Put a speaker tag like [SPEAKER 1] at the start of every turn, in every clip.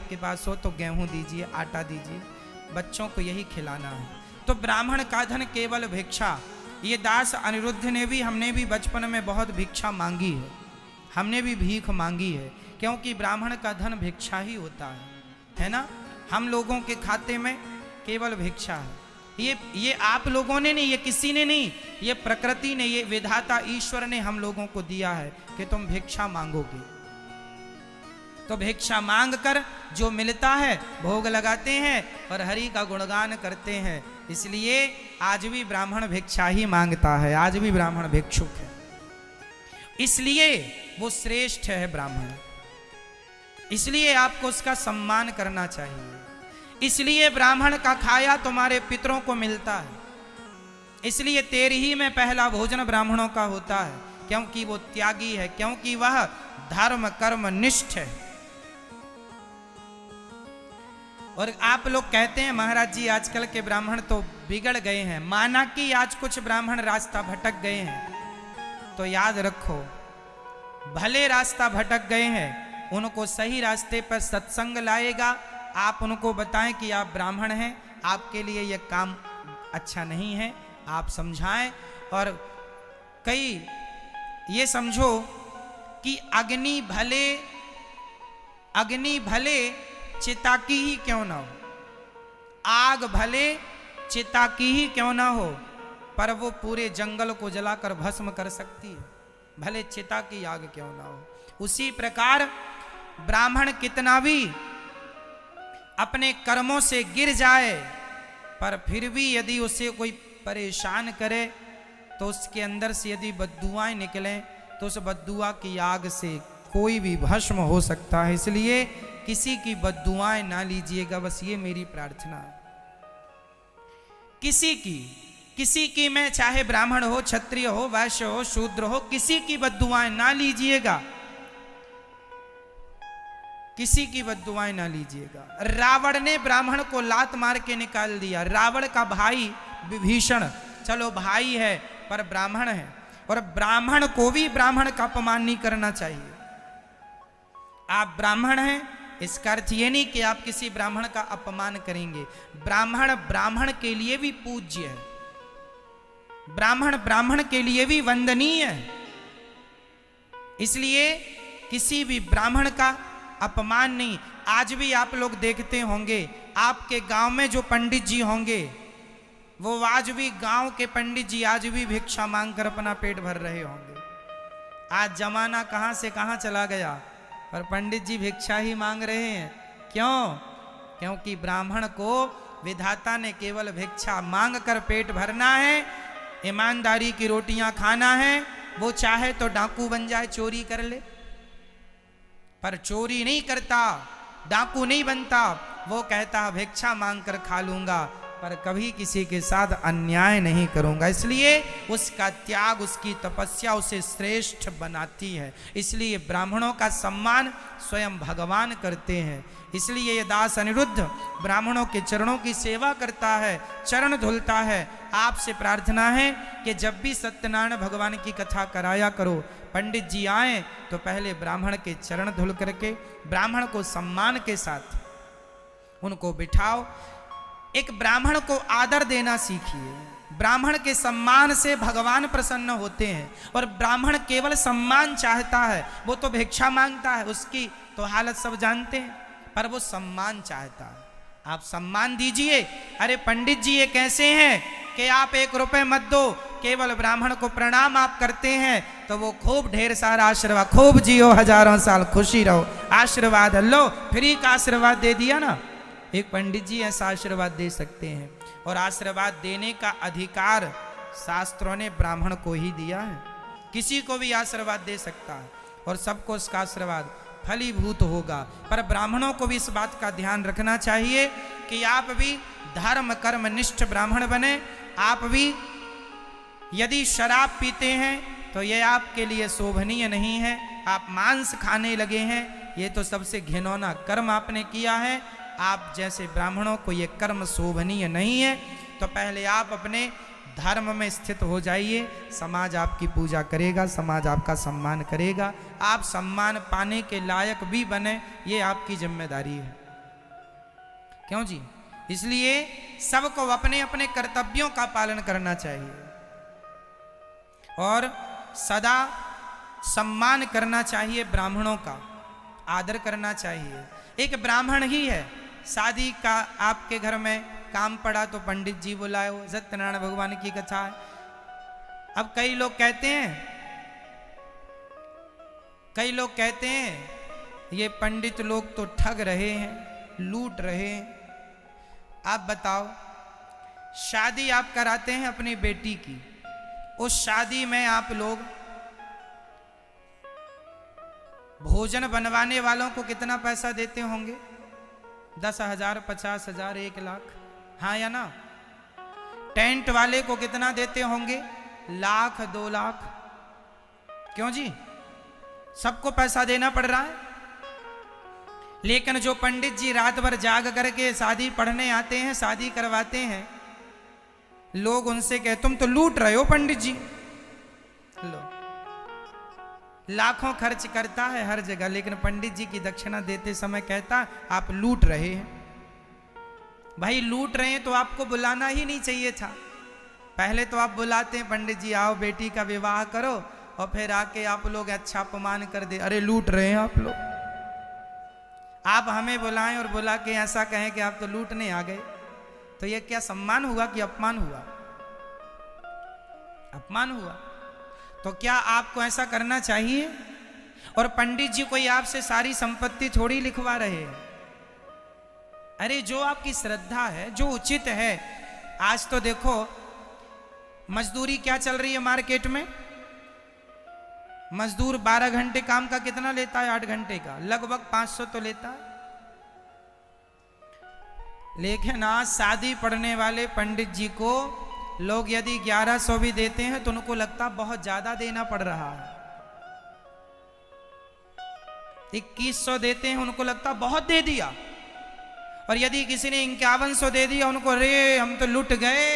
[SPEAKER 1] आपके पास हो तो गेहूं दीजिए, आटा दीजिए, बच्चों को यही खिलाना है। तो ब्राह्मण का धन केवल भिक्षा। ये दास अनिरुद्ध ने भी, हमने भी बचपन में बहुत भिक्षा मांगी है, हमने भी भीख मांगी है, क्योंकि ब्राह्मण का धन भिक्षा ही होता है ना। हम लोगों के खाते में केवल भिक्षा है। ये आप लोगों ने नहीं, ये किसी ने नहीं, ये प्रकृति ने, ये विधाता ईश्वर ने हम लोगों को दिया है कि तुम भिक्षा मांगोगे। तो भिक्षा मांग कर जो मिलता है भोग लगाते हैं और हरि का गुणगान करते हैं। इसलिए आज भी ब्राह्मण भिक्षा ही मांगता है, आज भी ब्राह्मण भिक्षुक है, इसलिए वो श्रेष्ठ है ब्राह्मण। इसलिए आपको उसका सम्मान करना चाहिए। इसलिए ब्राह्मण का खाया तुम्हारे पितरों को मिलता है। इसलिए तेरी ही में पहला भोजन ब्राह्मणों का होता है, क्योंकि वो त्यागी है, क्योंकि वह धर्म कर्म निष्ठ है। और आप लोग कहते हैं महाराज जी आजकल के ब्राह्मण तो बिगड़ गए हैं। माना कि आज कुछ ब्राह्मण रास्ता भटक गए हैं, तो याद रखो भले रास्ता भटक गए हैं, उनको सही रास्ते पर सत्संग लाएगा। आप उनको बताएं कि आप ब्राह्मण हैं, आपके लिए यह काम अच्छा नहीं है, आप समझाएं। और कई ये समझो कि अग्नि भले चिता की ही क्यों ना हो, आग भले चिता की ही क्यों ना हो, पर वो पूरे जंगल को जलाकर भस्म कर सकती है, भले चिता की आग क्यों ना हो। उसी प्रकार ब्राह्मण कितना भी अपने कर्मों से गिर जाए, पर फिर भी यदि उसे कोई परेशान करे तो उसके अंदर से यदि बद्दुआएं निकलें तो उस बद्दुआ की आग से कोई भी भस्म हो सकता है। इसलिए किसी की बद्दुआएं ना लीजिएगा, बस ये मेरी प्रार्थना है। किसी की मैं, चाहे ब्राह्मण हो, क्षत्रिय हो, वैश्य हो, शूद्र हो, किसी की बद्दुआएं ना लीजिएगा, किसी की बद्दुआएं ना लीजिएगा। रावण ने ब्राह्मण को लात मार के निकाल दिया। रावण का भाई विभीषण, चलो भाई है पर ब्राह्मण है, और ब्राह्मण को भी ब्राह्मण का अपमान नहीं करना चाहिए। आप ब्राह्मण हैं, इसका अर्थ ये नहीं कि आप किसी ब्राह्मण का अपमान करेंगे। ब्राह्मण के लिए भी पूज्य है, ब्राह्मण के लिए भी वंदनीय है। इसलिए किसी भी ब्राह्मण का अपमान नहीं। आज भी आप लोग देखते होंगे, आपके गांव में जो पंडित जी होंगे, वो आज भी गांव के पंडित जी आज भी भिक्षा मांगकर अपना पेट भर रहे होंगे। आज जमाना कहां से कहां चला गया, पर पंडित जी भिक्षा ही मांग रहे हैं। क्यों? क्योंकि ब्राह्मण को विधाता ने केवल भिक्षा मांग कर पेट भरना है, ईमानदारी की रोटियां खाना है। वो चाहे तो डाकू बन जाए, चोरी कर ले, पर चोरी नहीं करता, डाकू नहीं बनता। वो कहता भिक्षा मांग कर खा लूंगा, पर कभी किसी के साथ अन्याय नहीं करूंगा। इसलिए उसका त्याग, उसकी तपस्या उसे श्रेष्ठ बनाती है। इसलिए ब्राह्मणों का सम्मान स्वयं भगवान करते हैं। इसलिए ये दास अनिरुद्ध ब्राह्मणों के चरणों की सेवा करता है, चरण धुलता है। आपसे प्रार्थना है कि जब भी सत्यनारायण भगवान की कथा कराया करो, पंडित जी आए तो पहले ब्राह्मण के चरण धुल करके ब्राह्मण को सम्मान के साथ उनको बिठाओ। एक ब्राह्मण को आदर देना सीखिए। ब्राह्मण के सम्मान से भगवान प्रसन्न होते हैं, और ब्राह्मण केवल सम्मान चाहता है। वो तो भिक्षा मांगता है, उसकी तो हालत सब जानते हैं, पर वो सम्मान चाहता है। आप सम्मान दीजिए। अरे पंडित जी ये कैसे हैं कि आप 1 रुपए मत दो, केवल ब्राह्मण को प्रणाम आप करते हैं, तो वो खूब ढेर सारा आशीर्वाद, खूब जियो, हजारों साल खुशी रहो, आशीर्वाद लो। फ्री का आशीर्वाद दे दिया ना। एक पंडित जी ऐसा आशीर्वाद दे सकते हैं, और आशीर्वाद देने का अधिकार शास्त्रों ने ब्राह्मण को ही दिया है। किसी को भी आशीर्वाद दे सकता है, और सबको उसका आशीर्वाद फलीभूत होगा। पर ब्राह्मणों को भी इस बात का ध्यान रखना चाहिए कि आप भी धर्म कर्म निष्ठ ब्राह्मण बने। आप भी यदि शराब पीते हैं तो यह आपके लिए शोभनीय नहीं है। आप मांस खाने लगे हैं, ये तो सबसे घिनौना कर्म आपने किया है। आप जैसे ब्राह्मणों को ये कर्म शोभनीय नहीं है। तो पहले आप अपने धर्म में स्थित हो जाइए, समाज आपकी पूजा करेगा, समाज आपका सम्मान करेगा। आप सम्मान पाने के लायक भी बने, ये आपकी जिम्मेदारी है। क्यों जी? इसलिए सबको अपने अपने कर्तव्यों का पालन करना चाहिए और सदा सम्मान करना चाहिए, ब्राह्मणों का आदर करना चाहिए। एक ब्राह्मण ही है, शादी का आपके घर में काम पड़ा तो पंडित जी बुलाओ, सत्यनारायण भगवान की कथा है। अब कई लोग कहते हैं ये पंडित लोग तो ठग रहे हैं, लूट रहे हैं। आप बताओ, शादी आप कराते हैं अपनी बेटी की, उस शादी में आप लोग भोजन बनवाने वालों को कितना पैसा देते होंगे? 10,000, 50,000, 1 लाख, हाँ या ना? टेंट वाले को कितना देते होंगे? 1,00,000, 2 लाख। क्यों जी? सबको पैसा देना पड़ रहा है। लेकिन जो पंडित जी रात भर जाग करके शादी पढ़ने आते हैं, शादी करवाते हैं, लोग उनसे कहते तुम तो लूट रहे हो पंडित जी। लो, लाखों खर्च करता है हर जगह, लेकिन पंडित जी की दक्षिणा देते समय कहता आप लूट रहे हैं। भाई लूट रहे हैं तो आपको बुलाना ही नहीं चाहिए था। पहले तो आप बुलाते हैं पंडित जी आओ बेटी का विवाह करो, और फिर आके आप लोग अच्छा अपमान कर दे, अरे लूट रहे हैं आप लोग। आप हमें बुलाएं और बुला के ऐसा कहें कि आप तो लूटने आ गए, तो ये क्या सम्मान हुआ कि अपमान हुआ? अपमान हुआ। तो क्या आपको ऐसा करना चाहिए? और पंडित जी कोई आपसे सारी संपत्ति थोड़ी लिखवा रहे हैं। अरे जो आपकी श्रद्धा है, जो उचित है। आज तो देखो मजदूरी क्या चल रही है मार्केट में। मजदूर 12 घंटे काम का कितना लेता है? 8 घंटे का, लगभग 500 तो लेता है। लेकिन आज शादी पढ़ने वाले पंडित जी को लोग यदि 1100 भी देते हैं तो उनको लगता बहुत ज्यादा देना पड़ रहा है। 2100 देते हैं, उनको लगता बहुत दे दिया। और यदि किसी ने 5100 दे दिया, उनको रे हम तो लुट गए।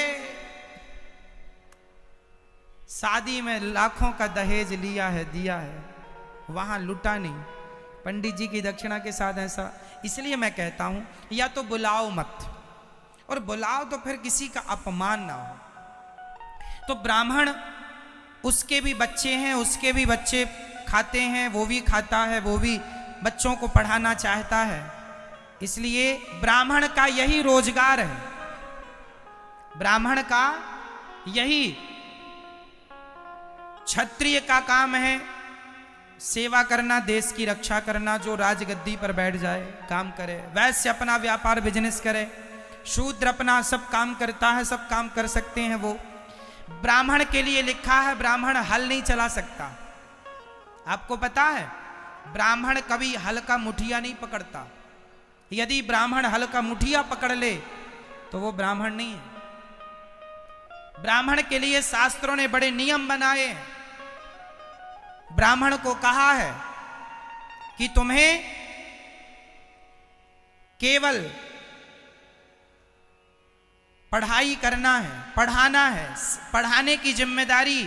[SPEAKER 1] शादी में लाखों का दहेज लिया है, दिया है, वहां लुटा नहीं। पंडित जी की दक्षिणा के साथ ऐसा। इसलिए मैं कहता हूं या तो बुलाओ मत, और बुलाओ तो फिर किसी का अपमान ना हो। तो ब्राह्मण, उसके भी बच्चे हैं, उसके भी बच्चे खाते हैं, वो भी खाता है, वो भी बच्चों को पढ़ाना चाहता है। इसलिए ब्राह्मण का यही रोजगार है, ब्राह्मण का यही, क्षत्रिय का काम है सेवा करना, देश की रक्षा करना। जो राजगद्दी पर बैठ जाए काम करे, वैश्य अपना व्यापार बिजनेस करे, शूद्र अपना सब काम करता है, सब काम कर सकते हैं वो। ब्राह्मण के लिए लिखा है ब्राह्मण हल नहीं चला सकता। आपको पता है ब्राह्मण कभी हल का मुठिया नहीं पकड़ता। यदि ब्राह्मण हल का मुठिया पकड़ ले तो वो ब्राह्मण नहीं है। ब्राह्मण के लिए शास्त्रों ने बड़े नियम बनाए हैं। ब्राह्मण को कहा है कि तुम्हें केवल पढ़ाई करना है, पढ़ाना है। पढ़ाने की जिम्मेदारी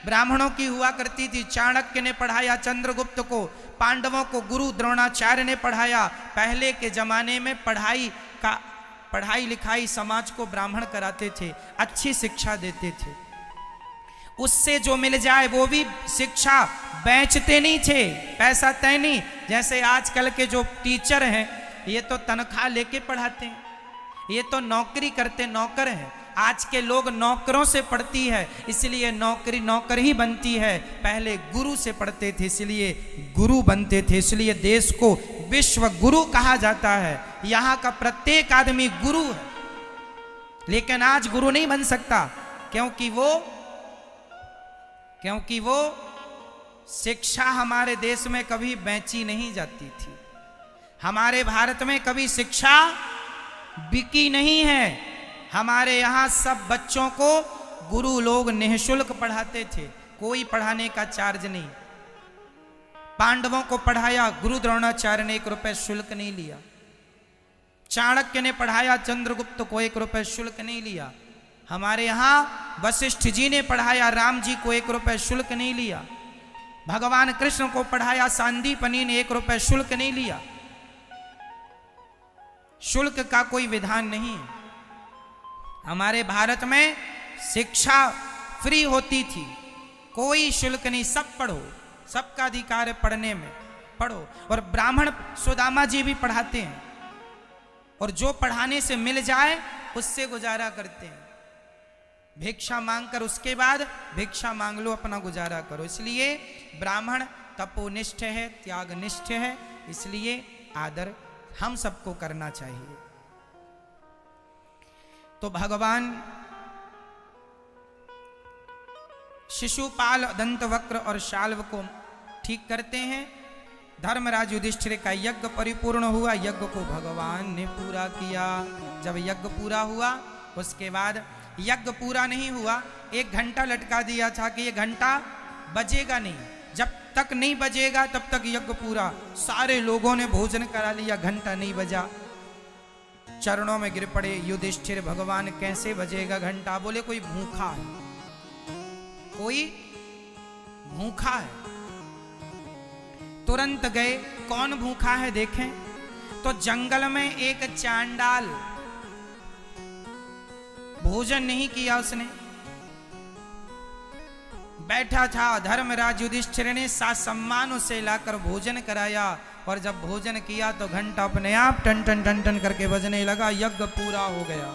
[SPEAKER 1] ब्राह्मणों की हुआ करती थी। चाणक्य ने पढ़ाया चंद्रगुप्त को, पांडवों को गुरु द्रोणाचार्य ने पढ़ाया। पहले के जमाने में पढ़ाई लिखाई समाज को ब्राह्मण कराते थे, अच्छी शिक्षा देते थे। उससे जो मिल जाए वो भी शिक्षा बेचते नहीं थे, पैसा तय नहीं। जैसे आजकल के जो टीचर हैं ये तो तनख्वाह लेके पढ़ाते हैं, ये तो नौकरी करते नौकर हैं। आज के लोग नौकरों से पढ़ती है, इसलिए नौकरी नौकर ही बनती है। पहले गुरु से पढ़ते थे इसलिए गुरु बनते थे। इसलिए देश को विश्व गुरु कहा जाता है। यहाँ का प्रत्येक आदमी गुरु है। लेकिन आज गुरु नहीं बन सकता, क्योंकि वो शिक्षा हमारे देश में कभी बेची नहीं जाती थी। हमारे भारत में कभी शिक्षा बिकी नहीं है। हमारे यहाँ सब बच्चों को गुरु लोग निःशुल्क पढ़ाते थे, कोई पढ़ाने का चार्ज नहीं। पांडवों को पढ़ाया गुरु द्रोणाचार्य ने 1 रुपए शुल्क नहीं लिया। चाणक्य ने पढ़ाया चंद्रगुप्त को 1 रुपए शुल्क नहीं लिया। हमारे यहाँ वशिष्ठ जी ने पढ़ाया राम जी को 1 रुपए शुल्क नहीं लिया। भगवान कृष्ण को पढ़ाया सांदीपनि ने 1 रुपए शुल्क नहीं लिया। शुल्क का कोई विधान नहीं है। हमारे भारत में शिक्षा फ्री होती थी, कोई शुल्क नहीं, सब पढ़ो, सबका अधिकार है पढ़ने में, पढ़ो। और ब्राह्मण सुदामा जी भी पढ़ाते हैं, और जो पढ़ाने से मिल जाए उससे गुजारा करते हैं। भिक्षा मांगकर उसके बाद भिक्षा मांग लो, अपना गुजारा करो। इसलिए ब्राह्मण तपोनिष्ठ है, त्यागनिष्ठ है, इसलिए आदर हम सबको करना चाहिए। तो भगवान शिशुपाल, दंतवक्र और शाल्व को ठीक करते हैं। धर्मराज युधिष्ठिर का यज्ञ परिपूर्ण हुआ, यज्ञ को भगवान ने पूरा किया। जब यज्ञ पूरा हुआ उसके बाद यज्ञ पूरा नहीं हुआ, 1 घंटा लटका दिया था कि ये घंटा बजेगा नहीं, जब तक नहीं बजेगा तब तक यज्ञ पूरा। सारे लोगों ने भोजन करा लिया, घंटा नहीं बजा, चरणों में गिर पड़े युधिष्ठिर, भगवान कैसे बजेगा घंटा? बोले कोई भूखा है, कोई भूखा है। तुरंत गए, कौन भूखा है देखें, तो जंगल में एक चांडाल, भोजन नहीं किया उसने, बैठा था। धर्मराज युधिष्ठिर ने सम्मान उसे लाकर भोजन कराया, और जब भोजन किया तो घंटा अपने आप टन टन टन टन करके बजने लगा, यज्ञ पूरा हो गया।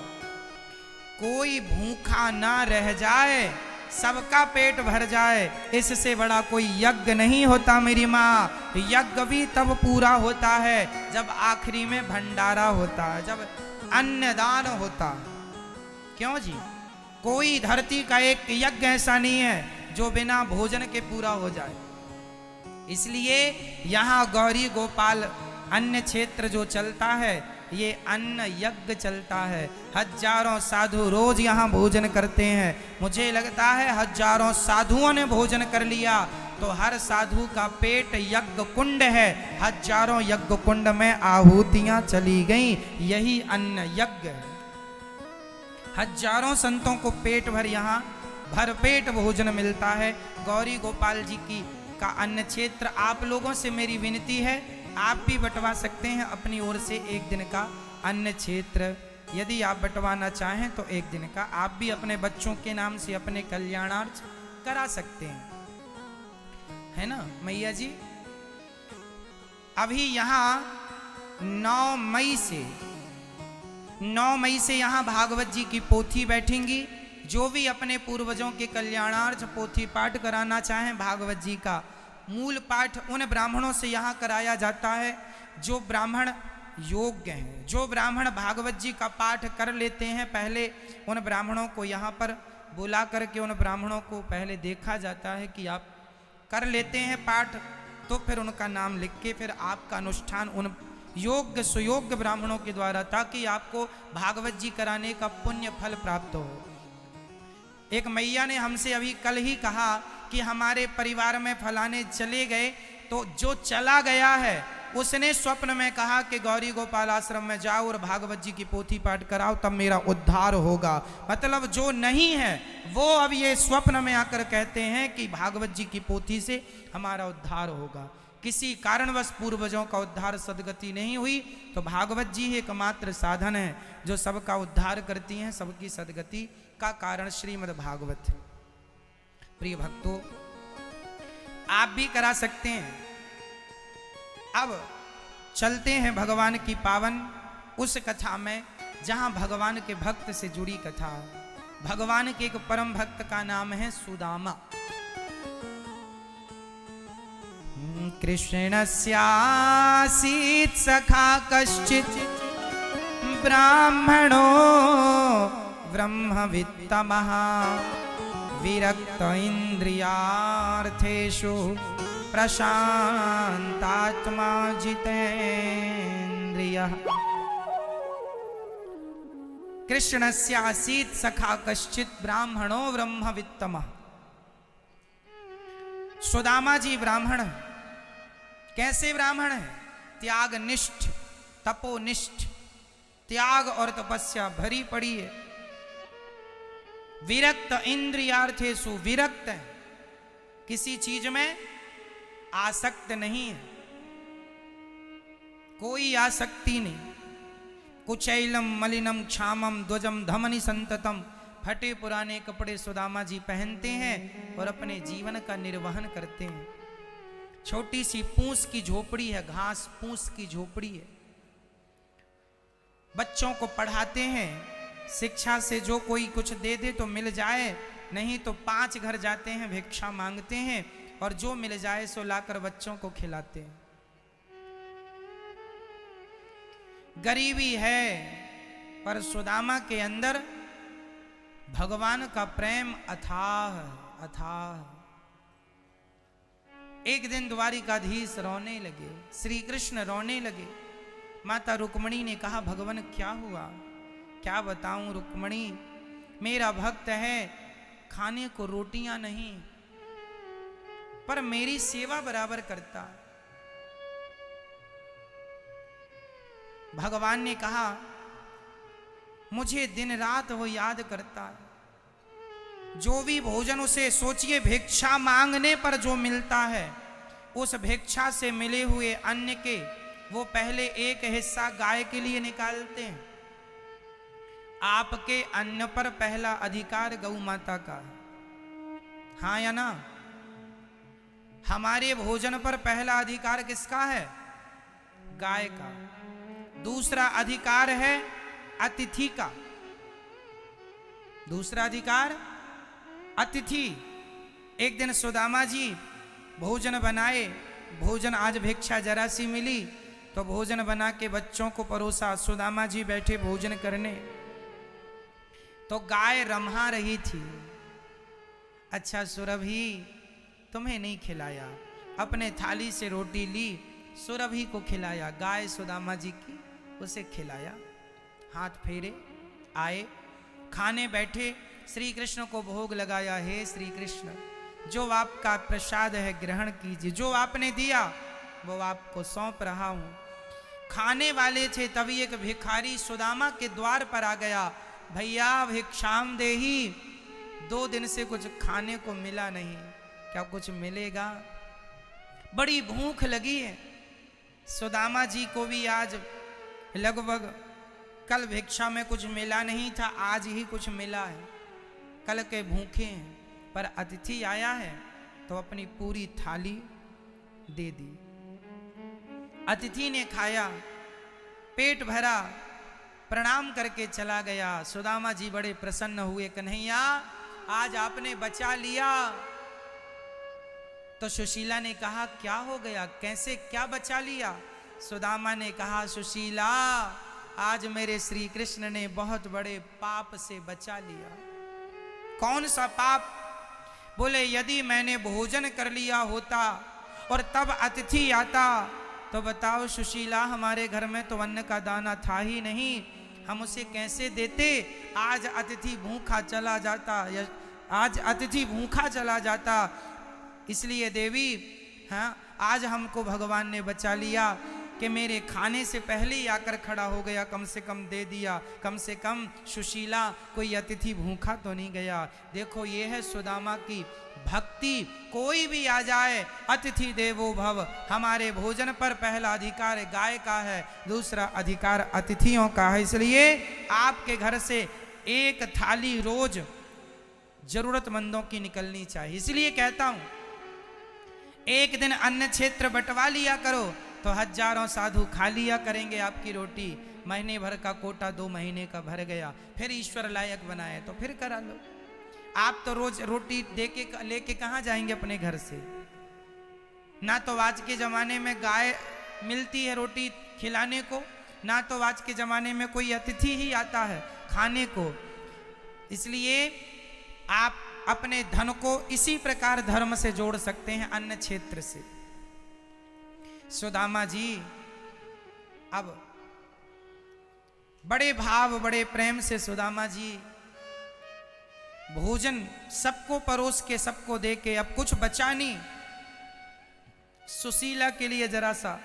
[SPEAKER 1] कोई भूखा ना रह जाए, सबका पेट भर जाए, इससे बड़ा कोई यज्ञ नहीं होता मेरी माँ। यज्ञ भी तब पूरा होता है जब आखिरी में भंडारा होता है, जब अन्नदान होता है। क्यों जी? कोई धरती का एक यज्ञ ऐसा नहीं है जो बिना भोजन के पूरा हो जाए। इसलिए यहाँ गौरी गोपाल अन्न क्षेत्र जो चलता है, ये अन्न यज्ञ चलता है। हजारों साधु रोज यहाँ भोजन करते हैं। मुझे लगता है हजारों साधुओं ने भोजन कर लिया तो हर साधु का पेट यज्ञ कुंड है। हजारों यज्ञ कुंड में आहुतियां चली गईं, यही अन्न यज्ञ है। हजारों संतों को पेट भर यहाँ भरपेट भोजन मिलता है। गौरी गोपाल जी की का अन्न क्षेत्र आप लोगों से मेरी विनती है, आप भी बंटवा सकते हैं अपनी ओर से एक दिन का अन्न क्षेत्र। यदि आप बंटवाना चाहें तो एक दिन का आप भी अपने बच्चों के नाम से अपने कल्याणार्थ करा सकते हैं, है ना मैया जी। अभी यहाँ 9 मई से यहाँ भागवत जी की पोथी बैठेंगी। जो भी अपने पूर्वजों के कल्याणार्थ पोथी पाठ कराना चाहें, भागवत जी का मूल पाठ उन ब्राह्मणों से यहाँ कराया जाता है जो ब्राह्मण योग्य हैं। जो ब्राह्मण भागवत जी का पाठ कर लेते हैं, पहले उन ब्राह्मणों को यहाँ पर बुला करके उन ब्राह्मणों को पहले देखा जाता है कि आप कर लेते हैं पाठ, तो फिर उनका नाम लिख के फिर आपका अनुष्ठान उन योग्य सुयोग्य ब्राह्मणों के द्वारा, ताकि आपको भागवत जी कराने का पुण्य फल प्राप्त हो। एक मैया ने हमसे अभी कल ही कहा कि हमारे परिवार में फलाने चले गए, तो जो चला गया है उसने स्वप्न में कहा कि गौरी गोपाल आश्रम में जाओ और भागवत जी की पोथी पाठ कराओ, तब मेरा उद्धार होगा। मतलब जो नहीं है वो अब ये स्वप्न में आकर कहते हैं कि भागवत जी की पोथी से हमारा उद्धार होगा। किसी कारणवश पूर्वजों का उद्धार सदगति नहीं हुई, तो भागवत जी एकमात्र साधन है जो सबका उद्धार करती हैं, सबकी सदगति का कारण श्रीमद् भागवत। प्रिय भक्तों, आप भी करा सकते हैं। अब चलते हैं भगवान की पावन उस कथा में जहां भगवान के भक्त से जुड़ी कथा। भगवान के एक परम भक्त का नाम है सुदामा। कृष्णस्यासीत् सखा कश्चित् ब्राह्मणो ब्रह्मवित्तमः विरक्त इंद्रियार्थेषु प्रशांतात्मा जितेन्द्रियः। कृष्णस्यासीत् सखा कश्चित् ब्राह्मणो ब्रह्मवित्तमः। सुदामा जी ब्राह्मण है। कैसे ब्राह्मण है? त्यागनिष्ठ, तपोनिष्ठ, त्याग और तपस्या भरी पड़ी है। विरक्त इंद्रियार्थेषु, विरक्त है, किसी चीज में आसक्त नहीं है, कोई आसक्ति नहीं, कुचैलम मलिनम क्षामम ध्वजम धमनी संततम। फटे पुराने कपड़े सुदामा जी पहनते हैं और अपने जीवन का निर्वहन करते हैं। छोटी सी पूंस की झोपड़ी है, घास पूंस की झोपड़ी है। बच्चों को पढ़ाते हैं, शिक्षा से जो कोई कुछ दे दे तो मिल जाए, नहीं तो 5 घर जाते हैं, भिक्षा मांगते हैं और जो मिल जाए सो लाकर बच्चों को खिलाते हैं। गरीबी है पर सुदामा के अंदर भगवान का प्रेम अथाह अथाह। एक दिन द्वारिकाधीश रोने लगे, श्री कृष्ण रोने लगे। माता रुक्मणी ने कहा, भगवान क्या हुआ? क्या बताऊं रुक्मणी, मेरा भक्त है, खाने को रोटियां नहीं, पर मेरी सेवा बराबर करता। भगवान ने कहा, मुझे दिन रात वो याद करता है। जो भी भोजन उसे, सोचिए भिक्षा मांगने पर जो मिलता है, उस भिक्षा से मिले हुए अन्न के वो पहले एक हिस्सा गाय के लिए निकालते हैं। आपके अन्न पर पहला अधिकार गौ माता का है, हाँ या ना? हमारे भोजन पर पहला अधिकार किसका है? गाय का। दूसरा अधिकार है अतिथि का। दूसरा अधिकार अतिथि। एक दिन सुदामा जी भोजन बनाए, भोजन आज भिक्षा जरा सी मिली तो भोजन बना के बच्चों को परोसा। सुदामा जी बैठे भोजन करने, तो गाय रम्हा रही थी। अच्छा सुरभि, तुम्हें नहीं खिलाया। अपने थाली से रोटी ली, सुरभि को खिलाया। गाय सुदामा जी की, उसे खिलाया। हाथ फेरे, आए, खाने बैठे, श्री कृष्ण को भोग लगाया। हे श्री कृष्ण, जो आपका प्रसाद है ग्रहण कीजिए, जो आपने दिया वो आपको सौंप रहा हूं। खाने वाले थे, तभी एक भिखारी सुदामा के द्वार पर आ गया। भैया भिक्षाम देही, 2 दिन से कुछ खाने को मिला नहीं, क्या कुछ मिलेगा? बड़ी भूख लगी है। सुदामा जी को भी आज लगभग, कल भिक्षा में कुछ मिला नहीं था, आज ही कुछ मिला है। कल के भूखे हैं, पर अतिथि आया है तो अपनी पूरी थाली दे दी। अतिथि ने खाया, पेट भरा, प्रणाम करके चला गया। सुदामा जी बड़े प्रसन्न हुए, कन्हैया आज आपने बचा लिया। तो सुशीला ने कहा, क्या हो गया, कैसे, क्या बचा लिया? सुदामा ने कहा, सुशीला आज मेरे श्री कृष्ण ने बहुत बड़े पाप से बचा लिया। कौन सा पाप? बोले, यदि मैंने भोजन कर लिया होता और तब अतिथि आता तो बताओ सुशीला, हमारे घर में तो अन्न का दाना था ही नहीं, हम उसे कैसे देते? आज अतिथि भूखा चला जाता, आज अतिथि भूखा चला जाता। इसलिए देवी, हाँ, आज हमको भगवान ने बचा लिया कि मेरे खाने से पहले ही आकर खड़ा हो गया, कम से कम दे दिया। कम से कम सुशीला, कोई अतिथि भूखा तो नहीं गया। देखो, ये है सुदामा की भक्ति। कोई भी आ जाए, अतिथि देवो भव। हमारे भोजन पर पहला अधिकार गाय का है, दूसरा अधिकार अतिथियों का है। इसलिए आपके घर से एक थाली रोज जरूरतमंदों की निकलनी चाहिए। इसलिए कहता हूं, एक दिन अन्न क्षेत्र बंटवा लिया करो तो हजारों साधु खा लिया करेंगे आपकी रोटी। महीने भर का कोटा 2 महीने का भर गया, फिर ईश्वर लायक बनाए तो फिर करा लो। आप तो रोज रोटी देके लेके कहाँ जाएंगे अपने घर से? ना तो आज के जमाने में गाय मिलती है रोटी खिलाने को, ना तो आज के जमाने में कोई अतिथि ही आता है खाने को। इसलिए आप अपने धन को इसी प्रकार धर्म से जोड़ सकते हैं, अन्न क्षेत्र से। सुदामा जी अब बड़े भाव बड़े प्रेम से सुदामा जी भोजन सबको परोस के सबको दे के, अब कुछ बचा नहीं। सुशीला के लिए जरा सा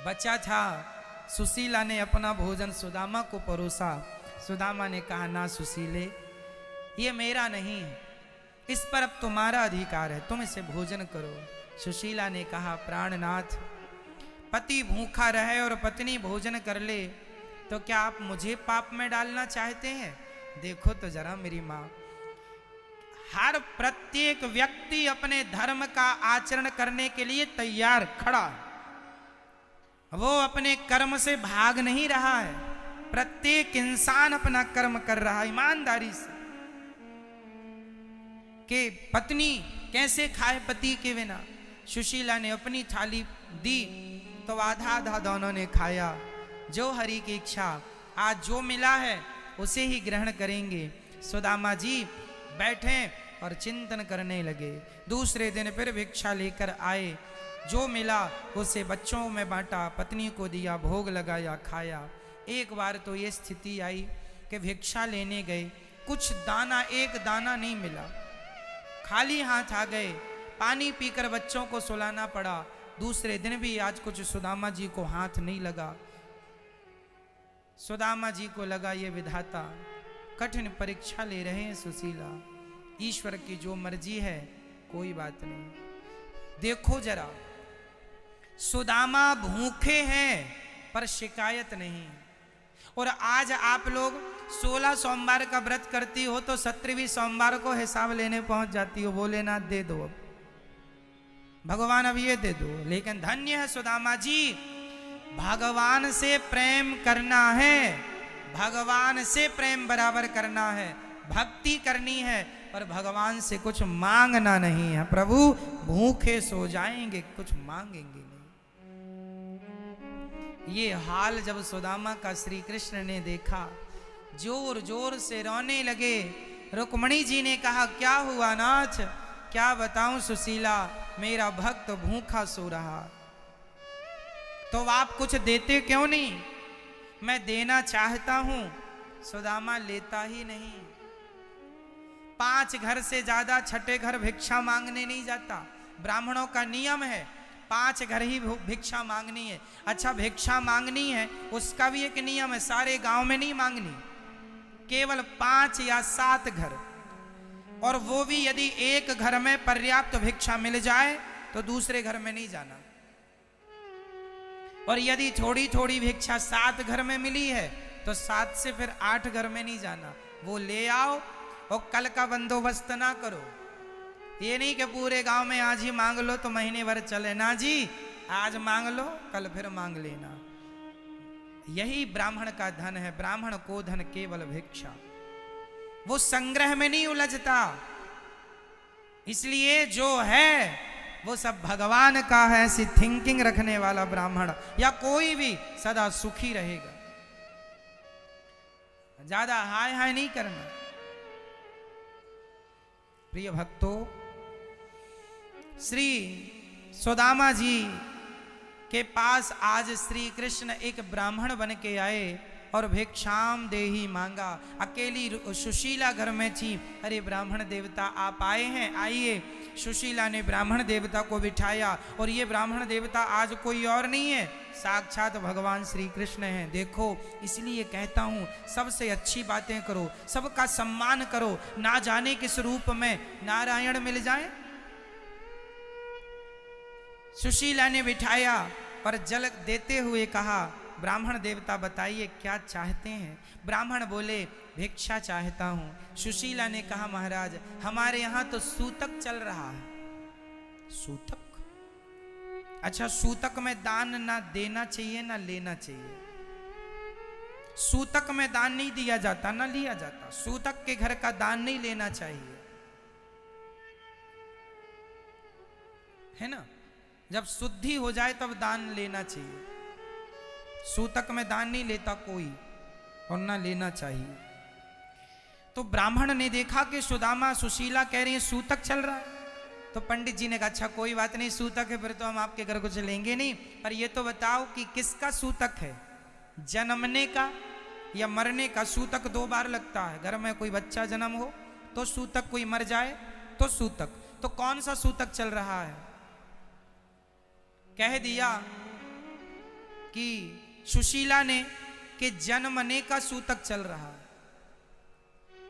[SPEAKER 1] बचा था, सुशीला ने अपना भोजन सुदामा को परोसा। सुदामा ने कहा, ना सुशीले, ये मेरा नहीं है, इस पर अब तुम्हारा अधिकार है, तुम इसे भोजन करो। सुशीला ने कहा, प्राणनाथ, पति भूखा रहे और पत्नी भोजन कर ले तो क्या आप मुझे पाप में डालना चाहते हैं? देखो तो जरा मेरी माँ, हर प्रत्येक व्यक्ति अपने धर्म का आचरण करने के लिए तैयार खड़ा है। वो अपने कर्म से भाग नहीं रहा है। प्रत्येक इंसान अपना कर्म कर रहा है ईमानदारी से। कि पत्नी कैसे खाए पति के बिना? सुशीला ने अपनी थाली दी तो आधा आधा दोनों ने खाया। जो हरि की इच्छा, आज जो मिला है उसे ही ग्रहण करेंगे। सुदामा जी बैठे और चिंतन करने लगे। दूसरे दिन फिर भिक्षा लेकर आए। जो मिला उसे बच्चों में बांटा, पत्नी को दिया, भोग लगाया, खाया। एक बार तो ये स्थिति आई कि भिक्षा लेने गए, कुछ दाना, एक दाना नहीं मिला, खाली हाथ आ गए। पानी पीकर बच्चों को सुलाना पड़ा। दूसरे दिन भी आज कुछ सुदामा जी को हाथ नहीं लगा। सुदामा जी को लगा ये विधाता कठिन परीक्षा ले रहे हैं सुशीला, ईश्वर की जो मर्जी है, कोई बात नहीं। देखो जरा, सुदामा भूखे हैं पर शिकायत नहीं। और आज आप लोग 16 सोमवार का व्रत करती हो तो 17वीं सोमवार को हिसाब लेने पहुंच जाती हो, भोलेनाथ दे दो, भगवान अब ये दे दो। लेकिन धन्य है सुदामा जी, भगवान से प्रेम करना है, भगवान से प्रेम बराबर करना है, भक्ति करनी है, पर भगवान से कुछ मांगना नहीं है। प्रभु भूखे सो जाएंगे, कुछ मांगेंगे नहीं। ये हाल जब सुदामा का श्री कृष्ण ने देखा, जोर जोर से रोने लगे। रुक्मणी जी ने कहा, क्या हुआ नाथ? क्या बताऊं सुशीला, मेरा भक्त भूखा सो रहा। तो आप कुछ देते क्यों नहीं? मैं देना चाहता हूं। सुदामा लेता ही नहीं। 5 घर से ज्यादा छठे घर भिक्षा मांगने नहीं जाता। ब्राह्मणों का नियम है 5 घर ही भिक्षा मांगनी है। अच्छा, भिक्षा मांगनी है उसका भी एक नियम है, सारे गांव में नहीं मांगनी, केवल 5 या 7 घर। और वो भी यदि एक घर में पर्याप्त भिक्षा मिल जाए तो दूसरे घर में नहीं जाना। और यदि थोड़ी थोड़ी भिक्षा 7 घर में मिली है तो 7 से फिर 8 घर में नहीं जाना, वो ले आओ और कल का बंदोबस्त ना करो। ये नहीं कि पूरे गांव में आज ही मांग लो तो महीने भर चले ना जी, आज मांग लो कल फिर मांग लेना। यही ब्राह्मण का धन है। ब्राह्मण को धन केवल भिक्षा, वो संग्रह में नहीं उलझता। इसलिए जो है वो सब भगवान का है। ऐसी थिंकिंग रखने वाला ब्राह्मण या कोई भी सदा सुखी रहेगा। ज्यादा हाय हाय नहीं करना। प्रिय भक्तों, श्री सुदामा जी के पास आज श्री कृष्ण एक ब्राह्मण बन के आए और भिक्षाम देही मांगा। अकेली सुशीला घर में थी। अरे ब्राह्मण देवता आप आए हैं, आइए। सुशीला ने ब्राह्मण देवता को बिठाया और ये ब्राह्मण देवता आज कोई और नहीं है, साक्षात भगवान श्री कृष्ण हैं। देखो, इसलिए कहता हूं सबसे अच्छी बातें करो, सबका सम्मान करो, ना जाने किस रूप में नारायण मिल जाए। सुशीला ने बिठाया और जल देते हुए कहा, ब्राह्मण देवता बताइए क्या चाहते हैं? ब्राह्मण बोले, भिक्षा चाहता हूं। सुशीला ने कहा, महाराज हमारे यहां तो सूतक चल रहा है। सूतक? अच्छा, सूतक में दान ना देना चाहिए ना लेना चाहिए। सूतक में दान नहीं दिया जाता ना लिया जाता। सूतक के घर का दान नहीं लेना चाहिए, है ना? जब शुद्धि हो जाए तब दान लेना चाहिए। सूतक में दान नहीं लेता कोई और ना लेना चाहिए। तो ब्राह्मण ने देखा कि सुदामा सुशीला कह रही है सूतक चल रहा है, तो पंडित जी ने कहा, अच्छा कोई बात नहीं, सूतक है फिर तो हम आपके घर कुछ लेंगे नहीं, पर ये तो बताओ कि किसका सूतक है, जन्मने का या मरने का? सूतक 2 बार लगता है। घर में कोई बच्चा जन्म हो तो सूतक, कोई मर जाए तो सूतक। तो कौन सा सूतक चल रहा है? कह दिया कि सुशीला ने कि जन्मने का सूतक चल रहा है।